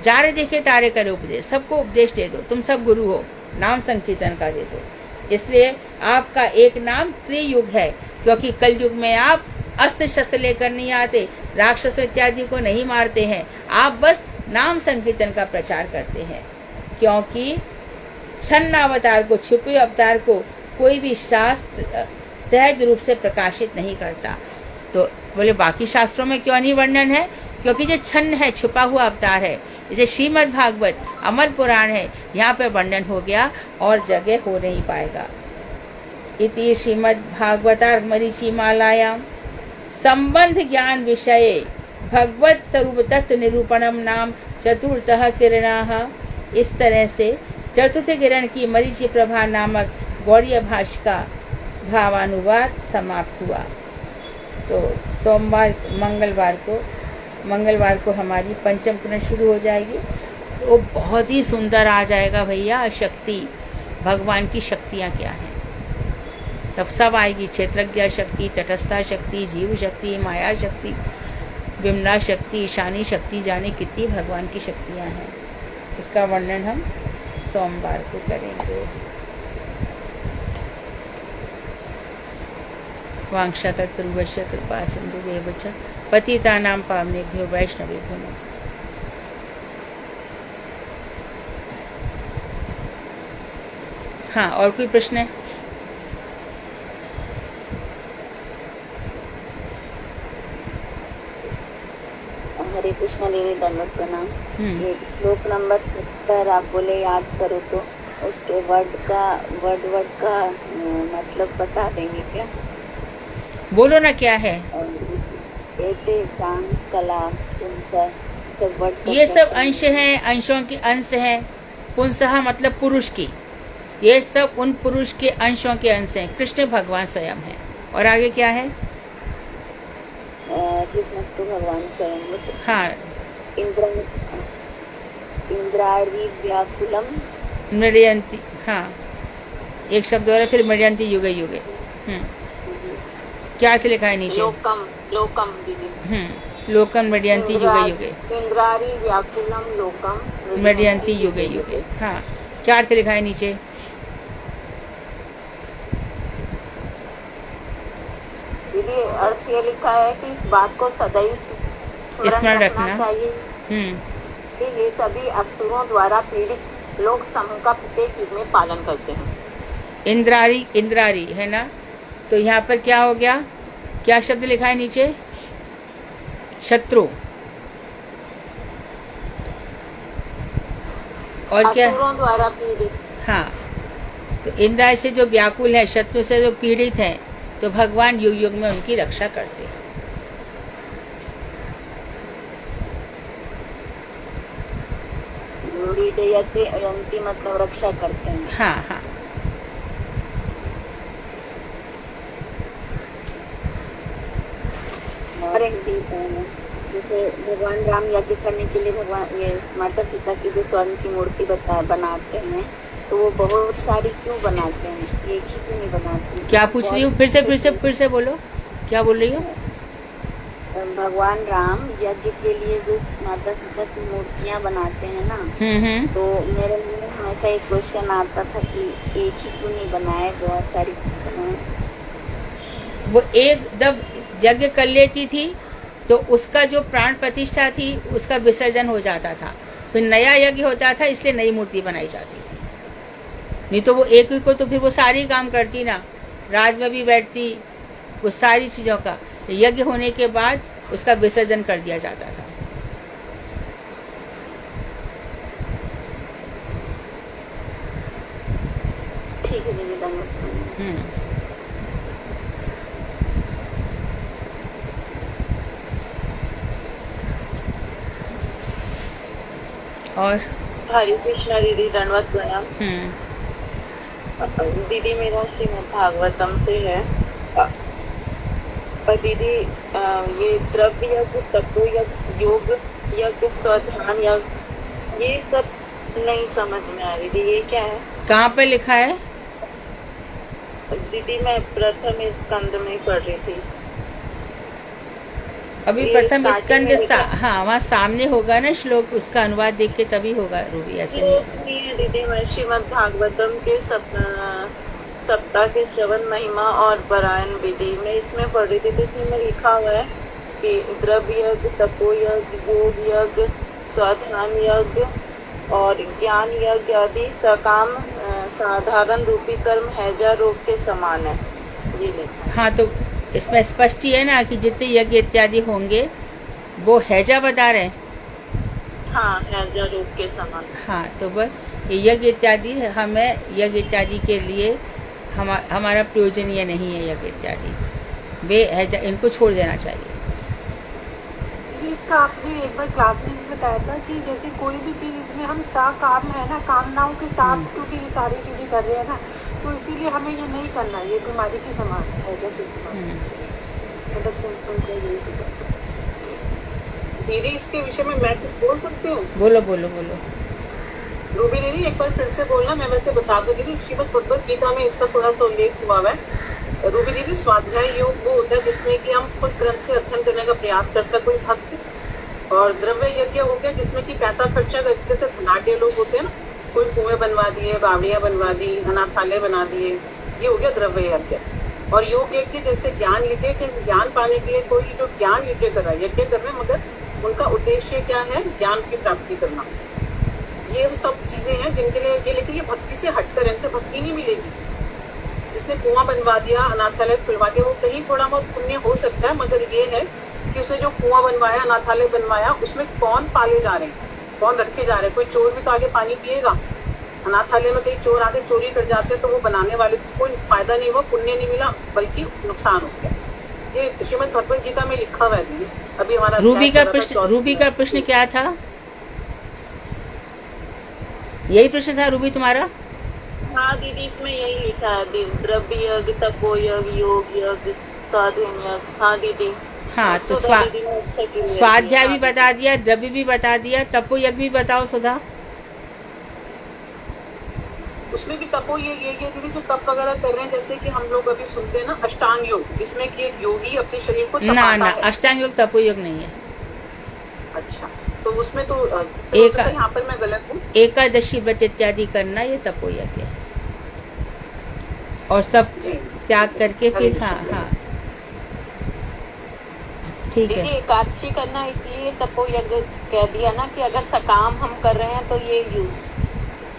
जा रहे देखे तारे करे उपदेश, सबको उपदेश दे दो, तुम सब गुरु हो, नाम संकीर्तन का दे दो। इसलिए आपका एक नाम त्रियुग है, क्योंकि कलयुग में आप अस्त्र शस्त्र लेकर नहीं आते, राक्षसों इत्यादि को नहीं मारते हैं, आप बस नाम संकीर्तन का प्रचार करते हैं। क्योंकि छन्न अवतार को, छुपे अवतार को कोई भी शास्त्र सहज रूप से प्रकाशित नहीं करता। तो बोले बाकी शास्त्रों में क्यों नहीं वर्णन है? क्योंकि जो छन्न है, छुपा हुआ अवतार है, जैसे श्रीमद् भागवत अमर पुराण है, यहाँ पे वर्णन हो गया और जगह हो नहीं पाएगा। इति श्रीमद् भागवतार मरीचिमालायां संबंध ज्ञान विषये भगवत स्वरूप तत्व निरूपणम नाम चतुर्थः किरणाः। इस तरह से चतुर्थ किरण की मरीचि प्रभा नामक गौड़ीय भाष्य का भावानुवाद समाप्त हुआ। तो सोमवार मंगलवार को हमारी पंचम किरण शुरू हो जाएगी। वो बहुत ही सुंदर आ जाएगा भैया। शक्ति, भगवान की शक्तियाँ क्या हैं, तब सब आएगी। क्षेत्रज्ञ शक्ति, तटस्था शक्ति, जीव शक्ति, माया शक्ति, विमला शक्ति, ईशानी शक्ति, जाने कितनी भगवान की शक्तियाँ हैं। इसका वर्णन हम सोमवार को करेंगे। वांक्षा तत्पुरुषस्य कृपा सिंधुभ्यो च पतितानां पावनेभ्यो वैष्णवेभ्यो नमः। हाँ, और कोई प्रश्न है? हरे कृष्ण दीदी, दंडवत प्रणाम। ये श्लोक नंबर 70 आप बोले याद करो, तो उसके वर्ड का मतलब बता देंगे क्या? बोलो ना, क्या है? एते चांस कला पुंसा सब वर्ड, ये सब अंश हैं, अंशों के अंश हैं। पुंसहा मतलब पुरुष की। ये सब उन पुरुष के अंशों के अंश हैं। कृष्ण भगवान स्वयं हैं। और आगे क्या है? कृष्णस्तु भगवान स्वयं। हाँ, इंद्रारी व्याकुलम मृडयंती। हाँ, एक शब्द और है, फिर मृडयंती युगे युगे। क्या अर्थ लिखा है नीचे? लोकम दीदी। लोकम मृडयंती युगे युगे। इंद्रारी व्याकुलम लोकम मृडयंती युगे युगे। हाँ, क्या अर्थ लिखा है नीचे? दीदी अर्थ ये लिखा है कि इस बात को सदैव स्मरण रखना चाहिए कि ये सभी असुरों द्वारा पीड़ित लोग समूह का प्रत्येक युग में पालन करते हैं। इंद्रारी है ना, तो यहाँ पर क्या हो गया? क्या शब्द लिखा है नीचे? शत्रु। और क्या? असुरों द्वारा पीड़ित। हाँ, तो इंद्र से जो व्याकुल है, शत्रु से जो पीड़ित है, तो भगवान युग युग में उनकी रक्षा करते हैं। मतलब रक्षा करते हैं। हाँ हाँ। और एक भी जैसे भगवान राम यज्ञ करने के लिए भगवान ये माता सीता की जो स्वर्ण की मूर्ति बनाते हैं, तो वो बहुत सारी क्यों बनाते हैं? एक ही क्यों नहीं बनाते? क्या पूछ रही हूँ? फिर से बोलो, क्या बोल रही हो? भगवान राम यज्ञ के लिए जो माता सीता की मूर्तियाँ बनाते हैं ना, तो मेरे मन में हमेशा एक क्वेश्चन आता था कि एक ही क्यों नहीं बनाए, बहुत सारी बनाए। वो एक जब यज्ञ कर लेती थी तो उसका जो प्राण प्रतिष्ठा थी उसका विसर्जन हो जाता था, फिर नया यज्ञ होता था, इसलिए नई मूर्ति बनाई जाती थी। नहीं तो वो एक ही को तो फिर वो सारी काम करती ना, राज में भी बैठती, वो सारी चीजों का यज्ञ होने के बाद उसका विसर्जन कर दिया जाता था। ठीक है दीदी, धन्यवाद। और हरे कृष्णा दीदी, दंडवत प्रणाम। दीदी मेरा श्रीमद् भागवतम से है। पर दीदी ये द्रव्य यज्ञ, तत्व यज्ञ, योग यज्ञ, स्वाध्यान यज्ञ, ये सब नहीं समझ में आ रही दीदी, ये क्या है? कहाँ पे लिखा है? दीदी मैं प्रथम स्कंद में पढ़ रही थी। अभी प्रथम स्कंद हाँ, वहाँ सामने होगा ना श्लोक, उसका अनुवाद देख के तभी होगा रूबी, ऐसे नहीं है दीदी। मैं श्रीमद् भागवतम के सप्ताह के श्रवण महिमा और पारायण विधि में इसमें पढ़ रही थी, तो इसमें लिखा हुआ है कि द्रव्य यज्ञ, तपो यज्ञ, योग यज्ञ, स्वाध्यान यज्ञ और ज्ञान यज्ञ आदि सकाम साधारण रूपी कर्म हैजा रोग के समान है, ये लिखा। हाँ, तो इसमें स्पष्ट ही है ना कि जितने यज्ञ इत्यादि होंगे वो हैजा बता रहे हैं। हाँ, हैजा रोग के समान। हाँ, तो बस ये यज्ञ इत्यादि हमें यज्ञ इत्यादि के लिए हमारा प्रयोजनीय नहीं है। यज्ञ इत्यादि वे हैजा, इनको छोड़ देना चाहिए। इसका आपने एक बार क्लास में भी बताया था कि जैसे कोई भी चीज इसमें हम काम है ना, कामनाओं के साथ क्योंकि ये सारी चीजें कर रहे हैं ना, तो इसीलिए हमें ये नहीं करना, ये बीमारी की समान है जब इस्तेमाल, मतलब सिंपल से यही है। दीदी इसके विषय में मैं कुछ बोल सकती हूँ? बोलो बोलो बोलो। रूबी दीदी एक बार फिर से बोलना, मैं वैसे बता दूं दीदी, श्रीमद् भगवद गीता में इसका थोड़ा सा उल्लेख हुआ है। रूबी दीदी, स्वाध्याय योग वो होता है जिसमें कि हम खुद ग्रंथ से अध्ययन करने का प्रयास करता है कोई भक्त, और द्रव्य यज्ञ हो गया जिसमें कि पैसा खर्चा करके, जैसे धनाढ्य लोग होते हैं ना, कोई कुएं बनवा दिए, बावड़ियां बनवा दी, अनाथालय बना दिए, ये हो गया द्रव्य यज्ञ। और योग यज्ञ जैसे ज्ञान यज्ञ के, ज्ञान पाने के लिए कोई जो ज्ञान यज्ञ कर रहा है, यज्ञ कर रहे हैं, मगर उनका उद्देश्य क्या है? ज्ञान की प्राप्ति करना। ये सब चीजें हैं जिनके लिए ये, लेकिन ये भक्ति से हटकर, इनसे भक्ति नहीं मिलेगी। जिसने कुआं बनवा दिया, अनाथालय खुलवा दिया, वो कहीं थोड़ा बहुत पुण्य हो सकता है, मगर ये है कि उसने जो कुआं बनवाया, अनाथालय बनवाया, उसमें कौन पाले जा रहे हैं, कौन रखे जा रहे हैं? कोई चोर भी तो आगे पानी पिएगा। अनाथालय में कई चोर आके चोरी कर जाते हैं, तो वो बनाने वाले को कोई फायदा नहीं हुआ, पुण्य नहीं मिला, बल्कि नुकसान हो गया। ये श्रीमद् भगवद गीता में लिखा हुआ है दीदी। अभी हमारा रूबी का प्रश्न क्या था? यही प्रश्न था रूबी तुम्हारा? हाँ दीदी, इसमें यही लिखा है, द्रव्य यज्ञ, तपो यज्ञ, योग यज्ञ, साधन यज्ञ। हाँ दीदी। हाँ, तो स्वाध्याय भी बता दिया, द्रव्य भी बता दिया, तपो यज्ञ भी बताओ सुधा। उसमें भी तपो ये दीदी जो तप वगैरह कर रहे हैं, जैसे कि हम लोग अभी सुनते हैं ना अष्टांग योग, जिसमें कि एक योगी अपने शरीर को तपाता ना, है। अष्टांग योग तपो योग नहीं है। अच्छा, तो उसमें तो यहाँ पर मैं गलत हूँ। एकादशी व्रत इत्यादि करना ये तपो यज्ञ है, और सब त्याग करके फिर हाँ ठीक है। दीदी एकादशी करना इसलिए तपो यज्ञ कह दिया ना, कि अगर सकाम हम कर रहे हैं तो ये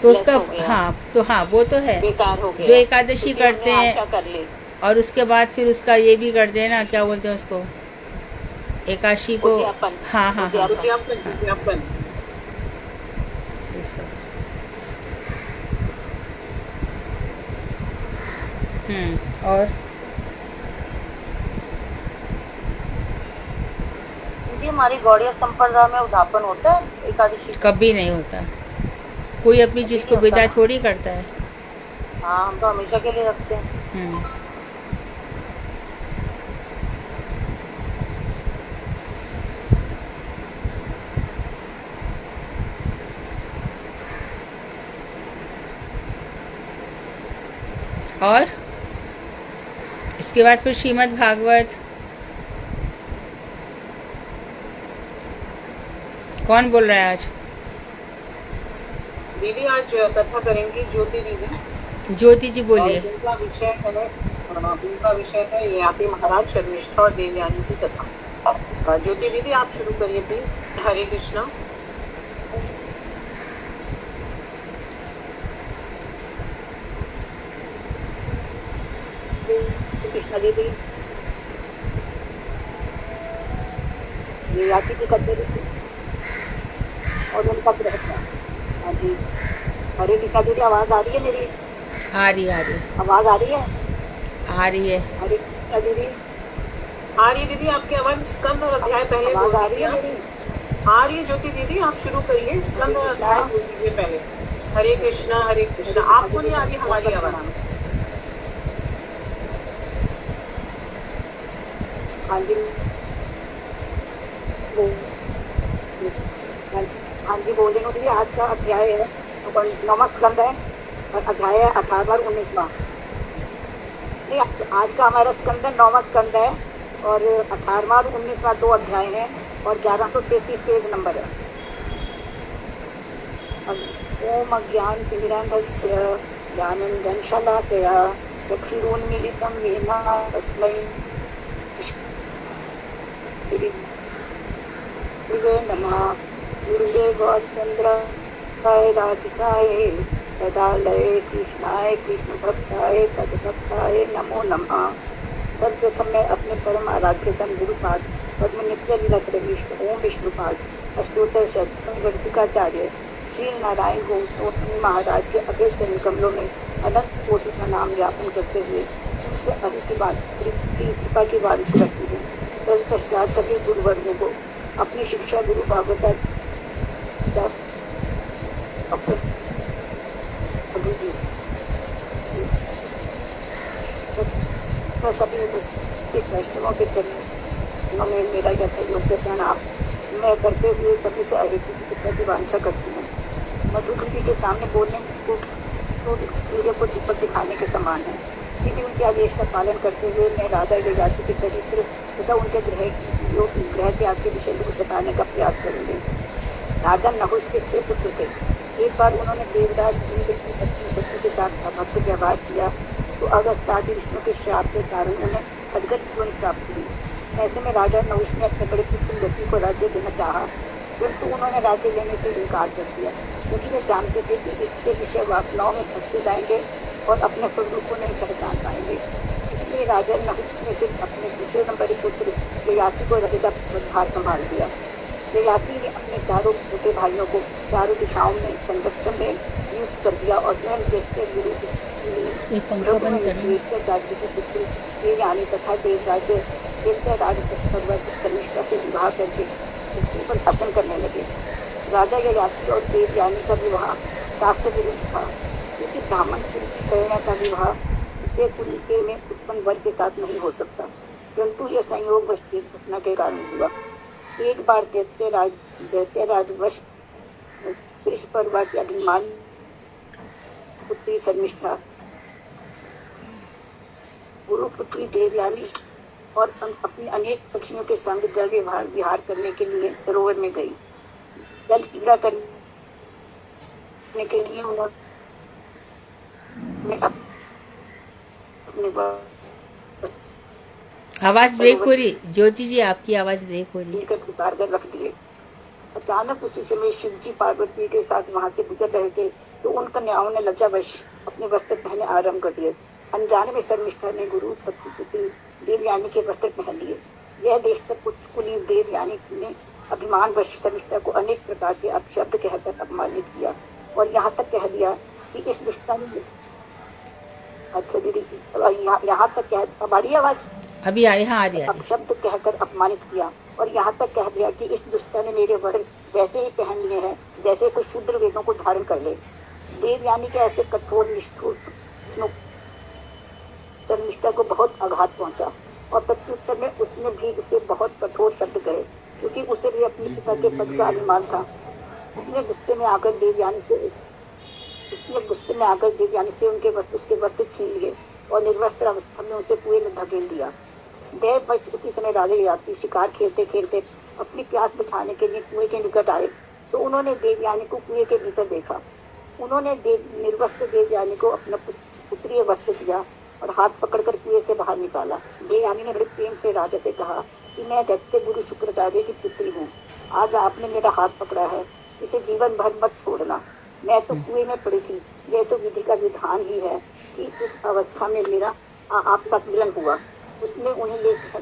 तो उसका वो तो है, बेकार हो गया। जो एकादशी करते हैं कर ले, और उसके बाद फिर उसका ये भी कर देना, क्या बोलते हैं उसको, एकादशी को, हाँ और हमारी गौड़िया संप्रदाय में उद्यापन होता है एकादशी? कभी नहीं होता, कोई अपनी चीज को विदा थोड़ी करता है। हाँ, हम तो हमेशा के लिए रखते हैं। और इसके बाद फिर श्रीमद् भागवत कौन बोल रहा है आज? दीदी आज कथा करेंगी ज्योति दीदी। ज्योति जी बोलिए। उनका विषय है याति महाराज शर्मिष्ठा और देवयानी की कथा। ज्योति दीदी आप शुरू करिए प्लीज। हरे कृष्णा। कृष्णा दीदी ये याति की कथा और उनका प्रश्न। हाँ जी, हरे कृष्णा दीदी आवाज आ रही है मेरी? आ रही आवाज आ रही है? आ रही है। हरे कृष्णा दीदी आ रही है दीदी, आपकी आवाज स्कंद और अध्याय पहले बोल दीजिए। आ रही है ज्योति दीदी, आप शुरू करिए, स्कंद और अध्याय बोल दीजिए पहले। हरे कृष्णा हरे कृष्णा। आपको नहीं आ रही हमारी आवाज? हाँ जी हाँ जी बोल रही हूँ दीदी। आज का अध्याय है 9वां स्कंद है और अध्याय है 18वां 19वां। नहीं, आज का हमारा स्कंद है 9वां स्कंद है और 18वां और 19वां 2 अध्याय है और 1133 पेज नंबर है। ओम अज्ञान तिमिरांधस्य ज्ञानंजन शलाकया चक्षुरुन्मीलितं येन तस्मै गुरुवे नमः। गुरुवे गौरचंद्राय राधिकाय तदालय कृष्णाय कृष्ण भक्ताय तद्भक्ताय नमो नमः। सर्वप्रथम मैं अपने परम आराध्यतम गुरुपाद पद्म नित्य लीलाधर ओम विष्णुपाद अष्टोत्तर शत वर्तिकाचार्य श्री नारायण गोस्वामी महाराज के अभीष्ट कमलों में अनंत कोटि का नाम ज्ञापन करते हुए उनसे कृपा की वांछ करती हूँ। तत्पश्चात सभी गुरुवर्गों को अपनी शिक्षा गुरु भागवता जी मैं सभी उपस्थित वैष्णवों के चरणों में मेरा यथायोग्य प्रणाम मैं करते हुए सभी से अहिति की प्रतिवांछा करती हूँ। मधुकृति के सामने बोलने सूर्य को दीपक दिखाने के समान है। लेकिन उनके आदेश का पालन करते हुए मैं राधा ययाति के चरित्र तथा उनके ग्रह त्याग के विषय को बताने का प्रयास करूंगी। राजा नहुष के 6 पुत्र थे। एक बार उन्होंने देवराज इंद्र की पत्नी सती के साथ अभक्त व्यवहार किया तो अगस्त्यादि विष्णु के श्राप के कारण उन्हें अद्गत जीवन प्राप्त हुई। ऐसे में राजा नहुष ने अपने बड़े पुत्र गति को राज्य देना चाहा, किंतु उन्होंने राज्य लेने से इनकार कर दिया, क्योंकि वे जानते थे कि इसके विषय वासनाओं में फंसते जाएंगे और अपने स्वरूप को नहीं पहचान पाएंगे। इसलिए राजा नहुष ने सिर्फ अपने दूसरे नंबर पुत्र ययाति को राज्य का पदभार संभाल दिया। ययाति ने अपने चारों छोटे भाइयों को चारों दिशाओं में संरक्षण में नियुक्त कर दिया और स्वयं जैसे गुरु राज्य के पुत्र देवयानी तथा देवराज शर्मिष्ठा से विवाह करके पृथ्वी पर शासन करने लगे। राजा ययाति और देवयानी का विवाह शास्त्र विरुद्ध था, क्योंकि ब्राह्मण कन्या का विवाह दूसरे कुल में उत्पन्न वर्ग के साथ नहीं हो सकता, किंतु यह संयोगवश घटना के कारण हुआ। एक बार दैत्यराज वश पर्वा की अभिमान पुत्री शर्मिष्ठा गुरु पुत्री देवयानी और अपनी अनेक सखियों के संग जल विहार करने के लिए सरोवर में गई। जल क्रीड़ा करने के लिए उन्होंने अपने आवाज ब्रेक हो रही, ज्योति जी आपकी आवाज ब्रेक हो रही। उतार कर रख दिए। अचानक उसी समय शिव जी पार्वती के साथ वहां से गुजर रहे थे तो उन कन्याओं ने लज्जावश अपने वस्त्र पहने आरंभ कर दिए। अनजाने में शर्मिष्ठा ने गुरु पुत्री देवयानी के वस्त्र पहन लिए। यह देखकर कुलीन देवयानी ने अभिमानवश शर्मिष्ठा को अनेक प्रकार के अपशब्द कहकर अपमानित किया और यहाँ तक कह दिया कि इस दुष्टानी यहाँ तक कह हमारी आवाज अभी आई, हाँ आ रही है। अपशब्द कहकर अपमानित किया और यहाँ तक कह दिया कि इस दुष्टा ने मेरे वर्ण वैसे ही पहन लिए हैं जैसे कोई शूद्र वेदों को धारण कर ले। देवयानी के ऐसे कठोर निष्ठुर शर्मिष्ठा को बहुत आघात पहुंचा और प्रत्युत्तर में उसने भी उसे बहुत कठोर शब्द कहे, क्योंकि उसे भी अपने पिता के पद का अभिमान था। उसने गुस्से में आकर देवयानी से उनके वस्त्र छीन लिए और निर्वस्त्र अवस्था में उसे कुएं में धकेल दिया। देववश उसी समय राजा ययाति शिकार खेलते खेलते अपनी प्यास बुझाने के लिए कुएं के निकट आए तो उन्होंने देवयानी को कुएं के भीतर देखा। उन्होंने निर्वस्त्र देवयानी को अपना पुत्रीय वस्त्र दिया और हाथ पकड़कर कुएं से बाहर निकाला। देवयानी ने बड़े प्रेम से राजा से कहा कि मैं दैत्य गुरु शुक्राचार्य की पुत्री हूँ। आज आपने मेरा हाथ पकड़ा है, इसे जीवन भर मत छोड़ना। मैं तो कुएं में पड़ी थी, यह तो विधि का विधान ही है कि उस अवस्था में मेरा आपका मिलन हुआ। उसने उन्हें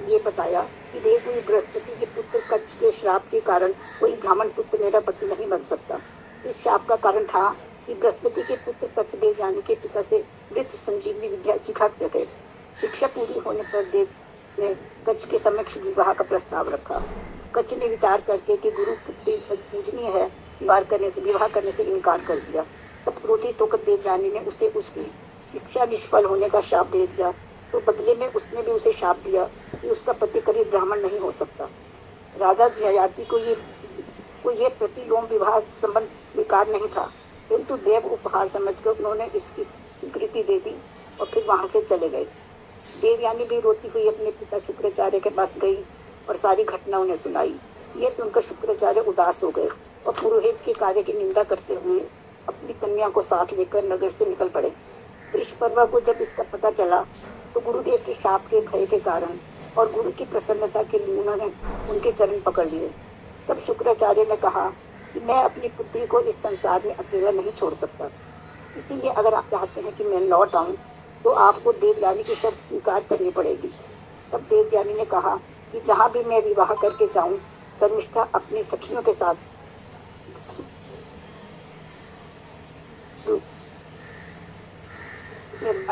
ये बताया कि देवगुरु बृहस्पति के पुत्र कच्छ के श्राप के कारण कोई ब्राह्मण पुत्र मेरा पति नहीं बन सकता। इस श्राप का कारण था कि बृहस्पति के पुत्र कच्छ देवयानी के पिता से वृत्त संजीवनी विद्या सीखते थे। शिक्षा पूरी होने पर देव ने कच्छ के समक्ष विवाह का प्रस्ताव रखा। कच्छ ने विचार करके कि गुरु पुत्री पूजनीय है, विवाह करने से इनकार कर दिया। तब क्रोधित होकर देवयानी ने उसे उसकी शिक्षा निष्फल होने का शाप दे दिया, तो बदले में उसने भी उसे शाप दिया कि उसका पति कभी ब्राह्मण नहीं हो सकता। राजा ययाति को ये प्रतिलोम विवाह संबंध स्वीकार नहीं था, किंतु देव उपहार समझकर उन्होंने इसकी स्वीकृति दे दी और फिर वहां से चले गए। देवयानी भी रोती हुई अपने पिता शुक्राचार्य के पास गई और सारी घटना उन्हें सुनाई। ये सुनकर शुक्राचार्य उदास हो गए और पुरोहित के कार्य की निंदा करते हुए अपनी कन्या को साथ लेकर नगर से निकल पड़े। वृषपर्वा को जब इसका पता चला तो गुरुदेव के शाप के भय के कारण और गुरु की प्रसन्नता के लिए उन्होंने उनके चरण पकड़ लिए। तब शुक्राचार्य ने कहा कि मैं अपनी पुत्री को इस संसार में अकेला नहीं छोड़ सकता, इसीलिए अगर आप चाहते हैं कि मैं लौट आऊं तो आपको देवयानी की शर्त स्वीकार करनी पड़ेगी। तब देवयानी ने कहा कि जहाँ भी मैं विवाह करके जाऊं, शर्मिष्ठा अपनी सखियों के साथ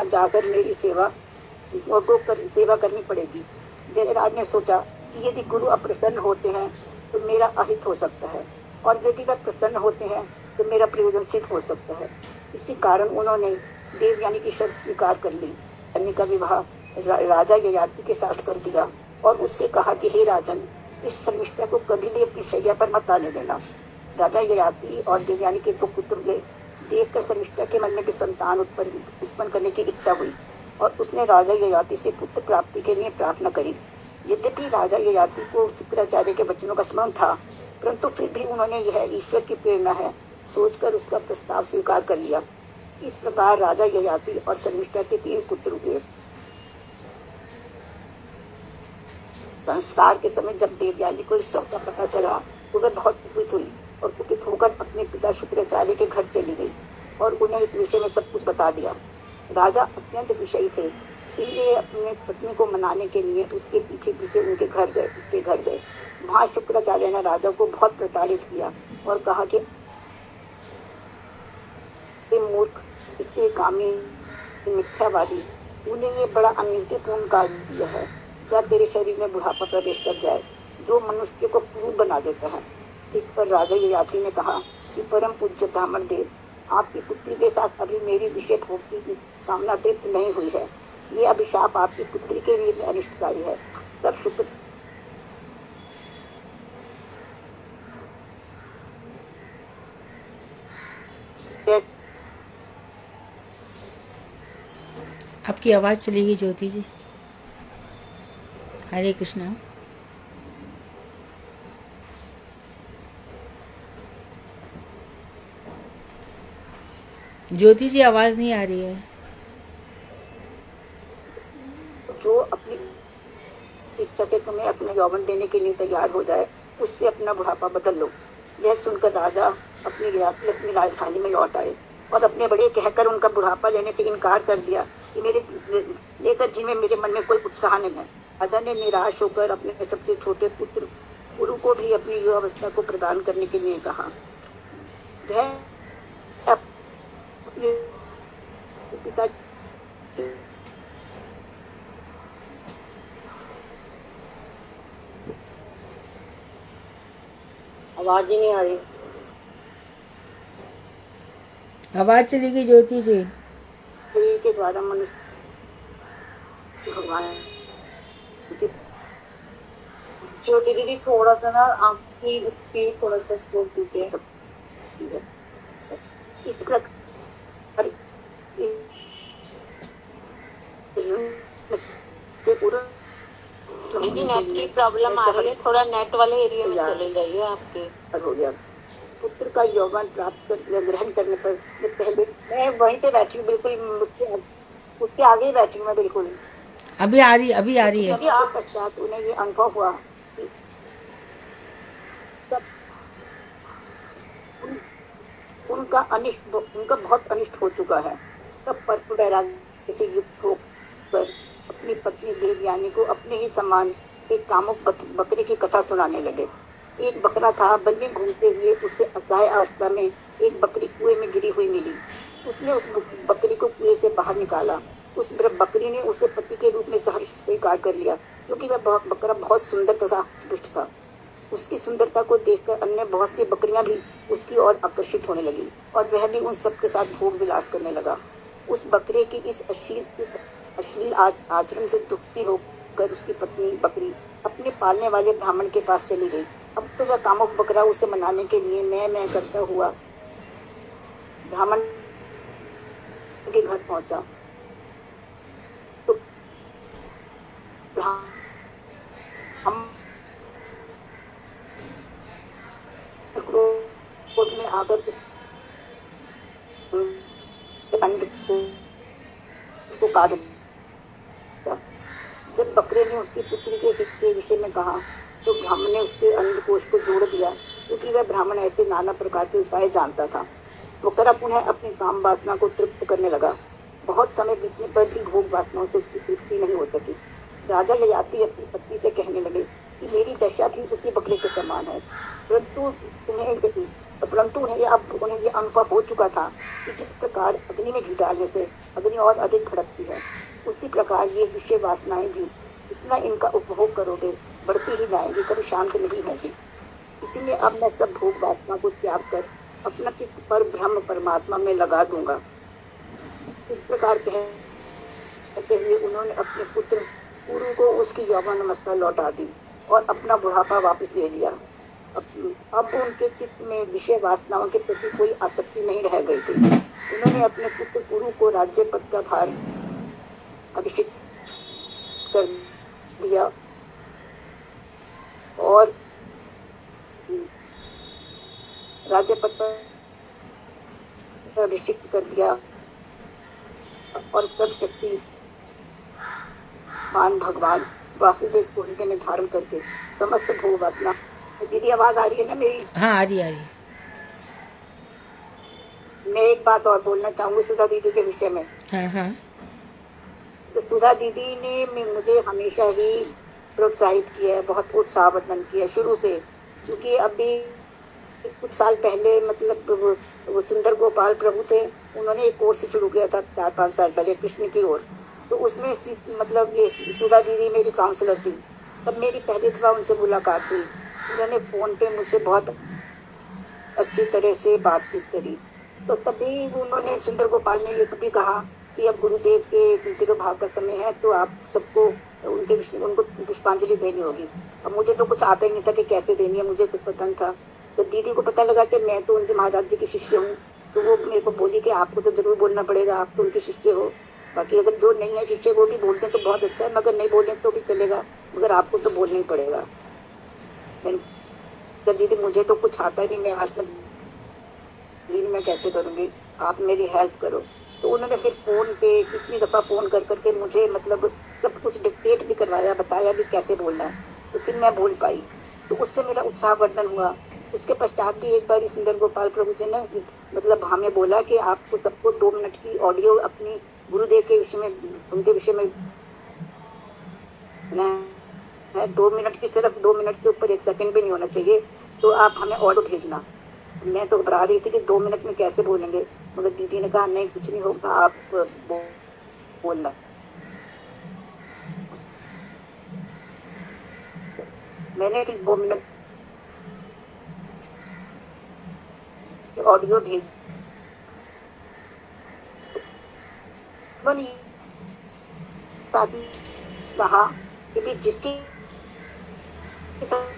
जाकर मेरी सेवा करनी पड़ेगी। जयराज ने सोचा कि यदि गुरु अप्रसन्न होते हैं तो मेरा अहित हो सकता है और यदि वे प्रसन्न होते हैं तो मेरा प्रयोजन सिद्ध हो सकता है। इसी कारण उन्होंने देवयानी की शर्त स्वीकार कर ली। यानी का विवाह राजा ययाति के साथ कर दिया और उससे कहा कि हे राजन, इस शर्मिष्ठा को कभी भी अपनी शैया पर मत आने देना। राजा ययाति और देवयानी के 2 पुत्र हुए। देखकर शर्मिष्ठा के मन में भी संतान उत्पन्न करने की इच्छा हुई और उसने राजा ययाति से पुत्र प्राप्ति के लिए प्रार्थना करी। यद्यपि राजा ययाति को शुक्राचार्य के वचनों का स्मरण था, परंतु फिर भी उन्होंने यह ईश्वर की प्रेरणा है सोचकर उसका प्रस्ताव स्वीकार कर लिया। इस प्रकार राजा ययाति और शर्मिष्ठा के 3 पुत्र हुए। संस्कार के समय जब देवयानी को इस सब का पता चला तो वह बहुत कुपित हुई और कुपित होकर अपने पिता शुक्राचार्य के घर चली गई और उन्हें इस विषय में सब कुछ बता दिया। राजा अत्यंत विषयी थे, इसलिए अपने पत्नी को मनाने के लिए उसके पीछे पीछे उसके घर गए। वहाँ शुक्राचार्य ने राजा को बहुत प्रताड़ित किया और कहा कि मूर्ख, इससे कामी, मिथ्यावादी, तूने ये बड़ा अनिष्टपूर्ण कार्य किया है। क्या तेरे शरीर में बुढ़ापा प्रवेश कर जाए जो मनुष्य को क्रूर बना देता है। इस पर राजा ययाति ने कहा कि परम पूज्य ब्राह्मण देव, आपकी पुत्री के साथ अभी मेरी विषय भोक्ति की कामना तृप्त नहीं हुई है। ये अभिशाप आपकी पुत्री के लिए अनिष्टकारी है। तब शुक्र आपकी आवाज चलेगी ज्योति जी। हरे कृष्णा। ज्योति जी आवाज नहीं आ रही है। जो अपनी इच्छा से तुम्हें अपना यौवन देने के लिए तैयार हो जाए, उससे अपना बुढ़ापा बदल लो। यह सुनकर राजा अपनी राजधानी में लौट आए और अपने बड़े कहकर उनका बुढ़ापा लेने से इनकार कर दिया कि लेकर जी में मेरे मन में कोई उत्साह नहीं है। राजा ने निराश होकर अपने सबसे छोटे पुत्र पुरु को भी अपनी युवावस्था को प्रदान करने के लिए कहा। वह अपने पिता आवाज ही नहीं आ रही। आवाज चली गई ज्योति जी। शरीर के द्वारा मनुष्य भगवान। ज्योति दीदी थोड़ा सा ना आपकी स्पीड थोड़ा सा स्लो कीजिए। इस प्रकार दीदी नेट की प्रॉब्लम आ रही है, थोड़ा नेट वाले एरिया में चले जाइए आपके। हो गया। पुत्र का यौवन प्राप्त कर ग्रहण करने पर पहले मैं वहीं पे बैठी हूँ, बिल्कुल उसके आगे ही बैठी हूँ मैं बिल्कुल। अभी आ रही है। पश्चात उन्हें ये अनुभव हुआ कि उनका बहुत अनिष्ट हो चुका है। तब परम वैराग्य से युक्त होकर अपनी पत्नी देवयानी को अपने ही समान एक कामुक बकरे की कथा सुनाने लगे। एक बकरा था, वन में घूमते हुए उसे असहाय अवस्था में एक बकरी कुएं में गिरी हुई मिली। उसने उस बकरी को कुएं से बाहर निकाला। उस बकरी ने उसे पति के रूप में सहर्ष स्वीकार कर लिया, क्योंकि वह बकरा बहुत सुंदर तथा दुष्ट था। उसकी सुंदरता को देखकर अन्य बहुत सी बकरियां भी उसकी ओर आकर्षित होने लगी और वह भी उन सबके साथ भोग विलास करने लगा। उस बकरे की इस अश्लील आचरण से दुखी होकर उसकी पत्नी बकरी अपने पालने वाले ब्राह्मण के पास चली गई। अब तो वह कामुक बकरा उसे मनाने के लिए मैं करता हुआ ब्राह्मण के घर पहुंचा। तो हम क्रोध में आकर उसको काट दिया। जब बकरे ने उसकी पुत्री के हित के विषय में कहा तो ब्राह्मण ने उसके अंडकोश को जोड़ दिया, क्योंकि वह ब्राह्मण ऐसे नाना प्रकार के उपाय जानता था। बकरा पुनः अपनी काम वासना को तृप्त करने लगा। बहुत समय बीतने पर भी भोग वासनाओं से उसकी तृप्ति नहीं हो सकी। राजा ययाति अपनी पत्नी से कहने लगे कि मेरी दशा भी उसी बकरे के समान है, परंतु उन्हें ये अनुभव हो चुका था कि जिस प्रकार अग्नि में घी डालने से अग्नि और अधिक भड़कती है, उसी प्रकार ये विषय वासनाएं भी जितना इनका उपभोग करोगे बढ़ती ही जाएंगी, कभी शांत नहीं होगी। इसीलिए अब मैं सब भोग वासना को त्याग कर अपना चित्त पर ब्रह्म परमात्मा में लगा दूंगा। इस प्रकार करते हुए उन्होंने अपने पुत्र पुरु को उसकी यौवन अवस्था लौटा दी और अपना बुढ़ापा वापस ले लिया। अब उनके चित्त में विषय वासनाओं के प्रति कोई आसक्ति नहीं रह गई थी। उन्होंने अपने पुत्र पुरु को राज्य पद का भार अभिषेक कर दिया और राज्य पद पर अभिषेक कर दिया और सब शक्ति मान भगवान वासुदेव को हृदय में धारण करके समस्त भोग वासना। दीदी आवाज आ रही है ना मेरी? हाँ आ रही। मैं एक बात और बोलना चाहूंगी सुधा दीदी के विषय में। हाँ। तो सुधा दीदी ने मुझे हमेशा ही प्रोत्साहित किया है, बहुत उत्साहवर्धन किया शुरू से। क्योंकि अभी कुछ साल पहले मतलब वो सुंदर गोपाल प्रभु थे, उन्होंने एक कोर्स शुरू किया था 4-5 साल पहले कृष्ण की ओर। तो उसमें मतलब ये सुधा दीदी मेरी काउंसलर थी। तब मेरी पहली दफा उनसे मुलाकात हुई। उन्होंने फोन पे मुझसे बहुत अच्छी तरह से बातचीत करी। तो तभी उन्होंने सुंदर गोपाल ने ये कभी कहा कि अब गुरुदेव के तिरुभाव का समय है, तो आप सबको उनको पुष्पांजलि देनी होगी। अब मुझे तो कुछ आता ही नहीं था कि कैसे देनी है, मुझे कुछ पता नहीं था। तो दीदी को पता लगा कि मैं तो उनके महाराज जी की शिष्य हूँ, तो वो मेरे को बोली कि आपको तो जरूर बोलना पड़ेगा, आप तो उनके शिष्य हो। बाकी अगर जो नहीं है शिष्य वो भी बोलते तो बहुत अच्छा है, मगर नहीं बोले तो भी चलेगा, मगर आपको तो बोलना ही पड़ेगा। तो दीदी मुझे तो कुछ आता ही नहीं, मैं आज तक दीदी मैं कैसे करूँगी, आप मेरी हेल्प करो। तो उन्होंने फिर फोन पे कितनी दफा फोन कर करके मुझे मतलब सब कुछ डिक्टेट भी करवाया, बताया भी कैसे बोलना है। तो फिर मैं बोल पाई, तो उससे मेरा उत्साहवर्धन हुआ। उसके पश्चात भी एक बार सुंदर गोपाल प्रभु जी ने मतलब हमें बोला कि आपको सबको 2 मिनट की ऑडियो अपनी गुरुदेव के विषय में, उनके विषय में 2 मिनट की, सिर्फ 2 मिनट के ऊपर 1 सेकंड भी नहीं होना चाहिए, तो आप हमें ऑडियो भेजना। मैं तो घबरा रही थी कि 2 मिनट में कैसे बोलेंगे, मगर दीदी ने कहा नहीं कुछ नहीं होगा, आप बोलना। मैंने 2 मिनट ऑडियो भेज कहा कि भी जिसकी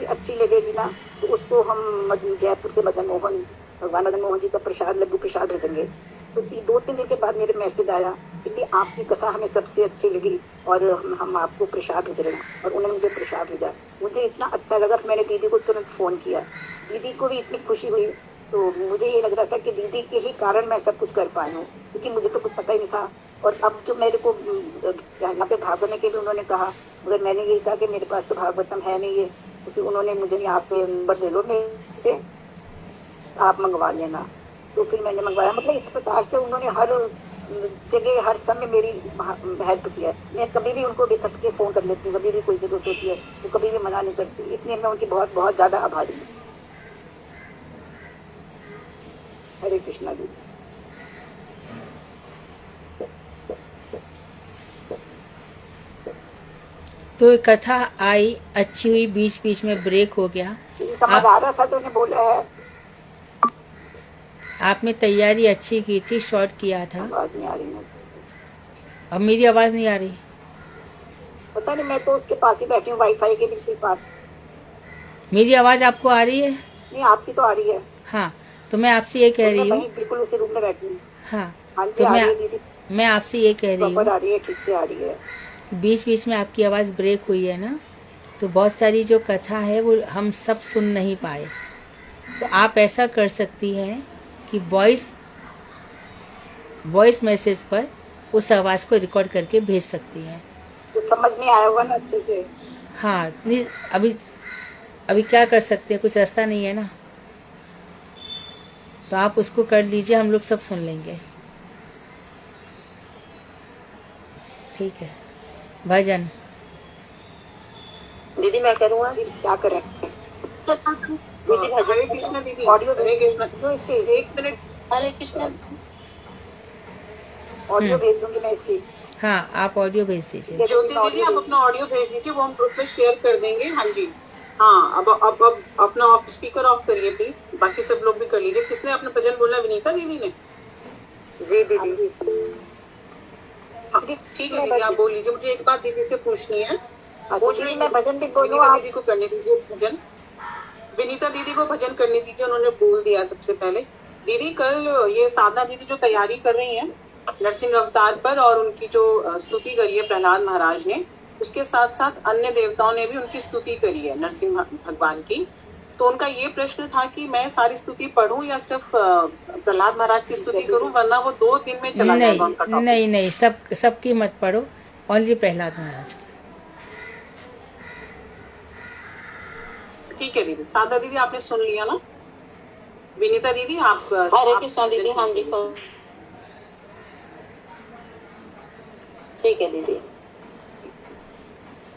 अच्छी लगेगी ना, तो उसको हम जयपुर के मदन मोहन, भगवान मदन मोहन जी का प्रसाद, लड्डू प्रसाद भेजेंगे। तो 2-3 दिन के बाद मेरे मैसेज आया कि आपकी कथा हमें सबसे अच्छी लगी और हम आपको प्रसाद भेज रहे हैं, और उन्होंने मुझे प्रसाद भेजा। मुझे इतना अच्छा लगा, मैंने दीदी को तुरंत फोन किया। दीदी को भी इतनी खुशी हुई। तो मुझे ये लग रहा था कि दीदी के ही कारण मैं सब कुछ कर पाई हूँ, क्योंकि मुझे तो कुछ पता ही नहीं था। और अब जो मेरे को यहाँ पे भाग करने के लिए उन्होंने कहा, मगर मैंने यही कहा कि मेरे पास तो भागवतम है नहीं है, क्योंकि उन्होंने मुझे यहाँ पे नंबर दे लो मेरे से, आप मंगवा लेना। तो फिर मैंने मंगवाया। मतलब इस प्रकार से उन्होंने हर जगह हर समय मेरी हेल्प किया। मैं कभी भी उनको बेखट के फोन कर लेती हूँ, कभी भी कोई जरूरत होती है तो कभी भी मना नहीं करती, इसलिए मैं उनकी बहुत बहुत ज्यादा आभारी हूँ। हरे कृष्णा जी। तो कथा आई, अच्छी हुई, बीच बीच में ब्रेक हो गया। समझ आ रहा था तो उन्हें बोला है। आपने तैयारी अच्छी की थी, शॉर्ट किया था। आवाज नहीं आ रही है। अब मेरी आवाज नहीं आ रही? पता नहीं, मैं तो उसके पास ही बैठी हूँ, वाईफाई के बिल्कुल पास। मेरी आवाज आपको आ रही है? नहीं, आपकी तो आ रही है। हाँ, तो मैं आपसे ये कह रही हूँ, बिल्कुल उसी रूम में बैठी हूँ। हाँ, तो मैं आपसे ये कह रही हूँ, आ रही है, ठीक से आ रही है। बीच बीच में आपकी आवाज ब्रेक हुई है ना, तो बहुत सारी जो कथा है वो हम सब सुन नहीं पाए। तो आप ऐसा कर सकती हैं कि वॉइस मैसेज पर उस आवाज को रिकॉर्ड करके भेज सकती हैं। तो समझ नहीं आया होगा ना अच्छे से? हाँ, नहीं, अभी क्या कर सकते हैं, कुछ रास्ता नहीं है ना, तो आप उसको कर लीजिए, हम लोग सब सुन लेंगे। ठीक है, भजन। दीदी मैं करूँगा, क्या करें? हरे कृष्णा दीदी, ऑडियो हरे कृष्णा। 1 मिनट, हरे कृष्ण। ऑडियो भेज दूंगी मैं इसकी। हाँ, आप ऑडियो भेज दीजिए। ज्योति दीदी आप अपना ऑडियो भेज दीजिए, वो हम ग्रुप में शेयर कर देंगे। हाँ जी, हाँ। अब अपना स्पीकर ऑफ करिए प्लीज, बाकी सब लोग भी कर लीजिए। किसने अपना भजन बोला? विनीता दीदी ने। जी दीदी। हाँ, ठीक है दीदी, आप बोल लीजिए। मुझे एक बात दीदी से पूछनी है। दीदी मैं भजन भी बोलूँ? विनीता आप दीदी को करने दीजिए भजन। विनीता दीदी को भजन करने दीजिए, उन्होंने बोल दिया सबसे पहले। दीदी कल ये साधना दीदी जो तैयारी कर रही हैं नरसिंह अवतार पर, और उनकी जो स्तुति करी है प्रहलाद महाराज ने, उसके साथ साथ अन्य देवताओं ने भी उनकी स्तुति करी है नरसिंह भगवान की। तो उनका ये प्रश्न था कि मैं सारी स्तुति पढ़ूं या सिर्फ प्रहलाद महाराज की स्तुति करूं, वरना वो 2 दिन में चला जाएगा उनका टॉपिक। नहीं, सबकी मत पढ़ो, ओनली प्रहलाद महाराज की। ठीक है दीदी। साधना दीदी आपने सुन लिया ना? विनीता दीदी आप हरे कृष्णा दीदी। हाँ जी सुन। ठीक है दीदी।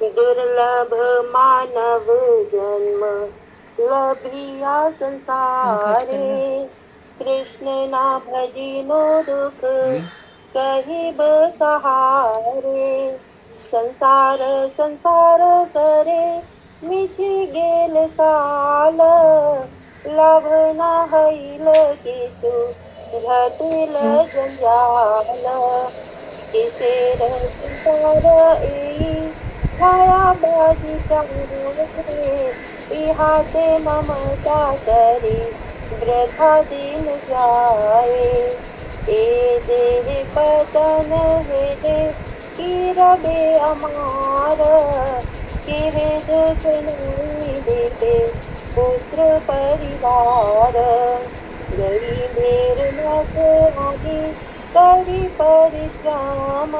दुर्लभ मानव जन्म लभिया संसारे, कृष्ण ना भजिनो दुख कहिब कहारे। संसार संसार करे मिछि गेल काल, लभ न हईल किसु घटिल जंजाल। किसे संसार एई छाया बाजी चाहे, इहाते ममता करी वृथा दिन जाए। ए देह पतन हेदे की रबे अमार, केहे दुख नहीं देते पुत्र परिवार। गई देर नख आदि करी परिश्रम,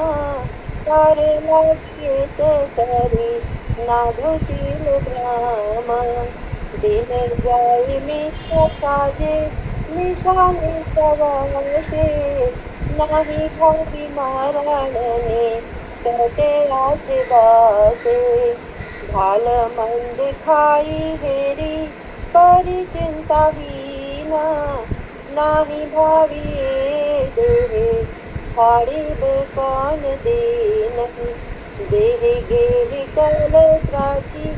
कर लक्ष्य करी नाभुचिल ग्राम। दिन जाय मिश्र काजे निशान सवासे, नाही भागी मरण ने कटे आशीर्वासे। भाल मंद खाई हेरी परिचिंता हीना, नाही भावी देहे हाड़िब कौन दीन। देह गेह कल प्राची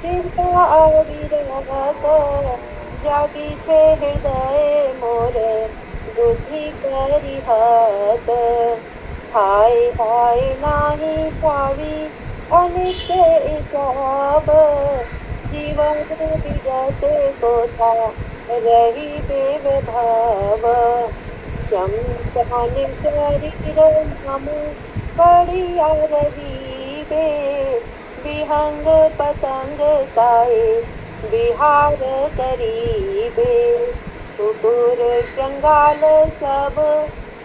चिंता अविरत, जागी छे हृदय मोर बुद्धि करी हत। हाय हाय नाही पावी अनिष्ट हिसाब, जीवन विगत को था रही बेवभाव। चमकान शरीर नाम पड़िया रहीबे, विहंग पतंग काए विहार करीबे। कुकुर श्रृंगाल सब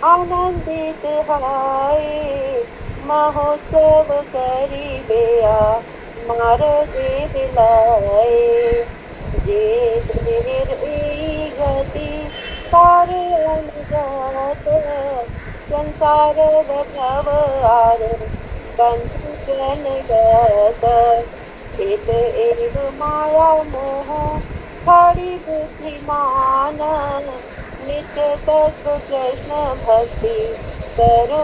आनंदित हाय, महोत्सव करीबेया मार दे दिलाए। जे देर एई गति पार अनुगत, संसार भव आर बंधु जनगत। इत एव माया मोह खड़ी बुद्धिमान, नित्य तत्व कृष्ण भक्ति करो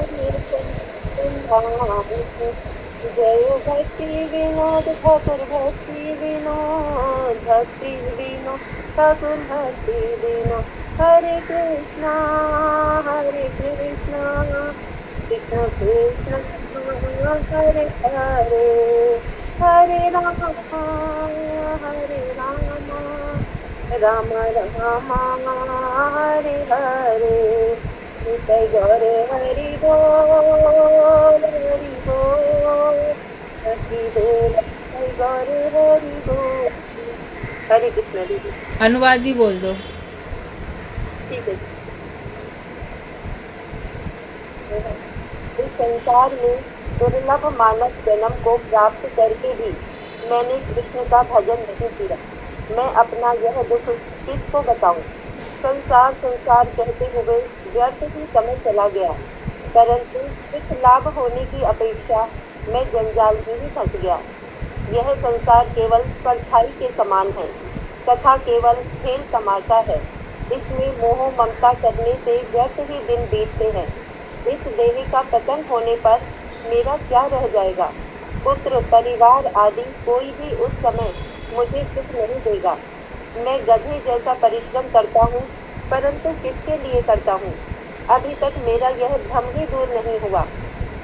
जय भक्ति विनोद ठाकुर भक्ति विनोद, भक्ति विनोद ठाकुर भक्ति विनोद। हरे कृष्णा कृष्ण कृष्ण हरे हरे, हरे राम राम राम हरे हरे। निताय गौर हरि बोल हरि बोल, हरि बोल निताय गौर हरि बोल। हरे कृष्ण दीदी। अनुवाद भी बोल दो। ठीक है। इस संसार में दुर्लभ मानव जन्म को प्राप्त करके भी मैंने कृष्ण का भजन नहीं किया। मैं अपना यह दुख किसको बताऊं? संसार संसार कहते हुए व्यर्थ ही समय चला गया, परंतु कुछ लाभ होने की अपेक्षा मैं जंजाल में ही फंस गया। यह संसार केवल परछाई के समान है तथा केवल खेल तमाशा है। इसमें मोह ममता करने से व्यर्थ ही दिन बीतते हैं। इस देह का पतन होने पर मेरा क्या रह जाएगा? पुत्र परिवार आदि कोई भी उस समय मुझे सुख नहीं देगा। मैं गधे जैसा परिश्रम करता हूँ, परंतु किसके लिए करता हूँ? अभी तक मेरा यह भ्रम ही दूर नहीं हुआ।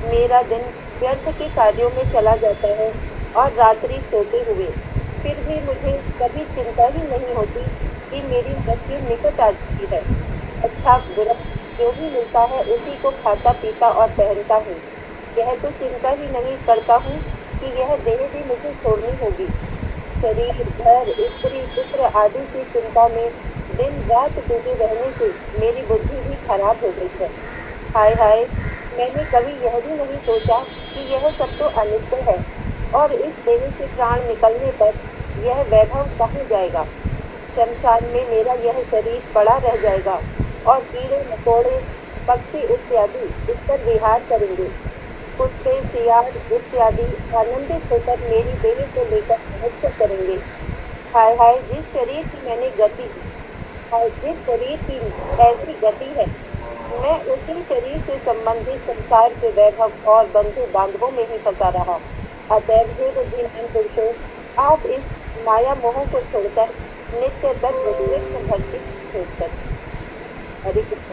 मेरा दिन व्यर्थ के कार्यों में चला जाता है और रात्रि सोते हुए। फिर भी मुझे कभी चिंता ही नहीं होती कि मेरी मृत्यु निकट आ चुकी है। अच्छा बुरा जो भी मिलता है उसी को खाता पीता और पहनता हूँ। यह तो चिंता ही नहीं करता हूँ कि यह देह भी मुझे छोड़नी होगी। शरीर, घर, स्त्री, पुत्र आदि की चिंता में दिन रात डूबे रहने से मेरी बुद्धि भी खराब हो गई है। हाय हाय, मैंने कभी यह भी नहीं सोचा कि यह सब तो अनित्य है और इस देह से प्राण निकलने पर यह वैभव कहाँ जाएगा। शमशान में मेरा यह शरीर पड़ा रह जाएगा और कीड़े मकोड़े, पक्षी इत्यादि इस पर विहार करेंगे। कुत्ते, सियार इत्यादि आनंदित होकर मेरी देह को लेकर महोत्सव करेंगे। हाय हाय, जिस शरीर की ऐसी गति है, मैं उसी शरीर से संबंधित संसार के वैभव और बंधु बांधवों में ही फंसा रहा। अतएव हे बुद्धिमान पुरुषों, आप इस माया मोह को छोड़कर नित्य तत्व विवेक भक्ति छोड़कर। हरे कृष्ण।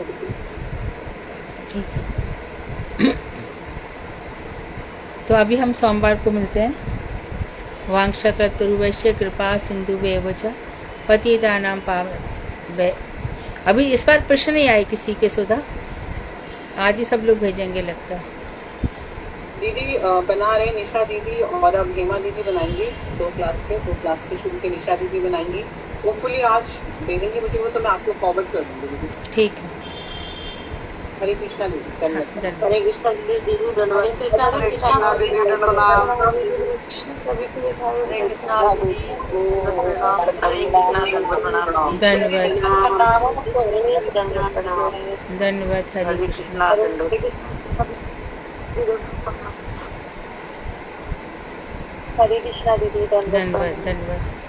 तो अभी हम सोमवार को मिलते हैं। वांक्षतरुवैश्य कृपा सिंधु वेवच पतितानां पावन। अभी इस बार प्रश्न नहीं आए किसी के सुधा, आज ही सब लोग भेजेंगे लगता है। दीदी बना रहे निशा दीदी और अब हेमा दीदी बनाएंगी। दो क्लास के शुरू के निशा दीदी बनाएंगी। होपफुली आज दे देंगे मुझे वो, तो मैं आपको फॉरवर्ड कर दूंगी दीदी। ठीक है। हरे कृष्णा दीदी, धन्यवाद। हरे कृष्ण दीदी, धन्यवाद। हरे कृष्णा दीदी, धन्यवाद। सभी के लिए हरे कृष्णा दीदी, धन्यवाद। हरे कृष्णा। हरे कृष्णा दीदी, धन्यवाद।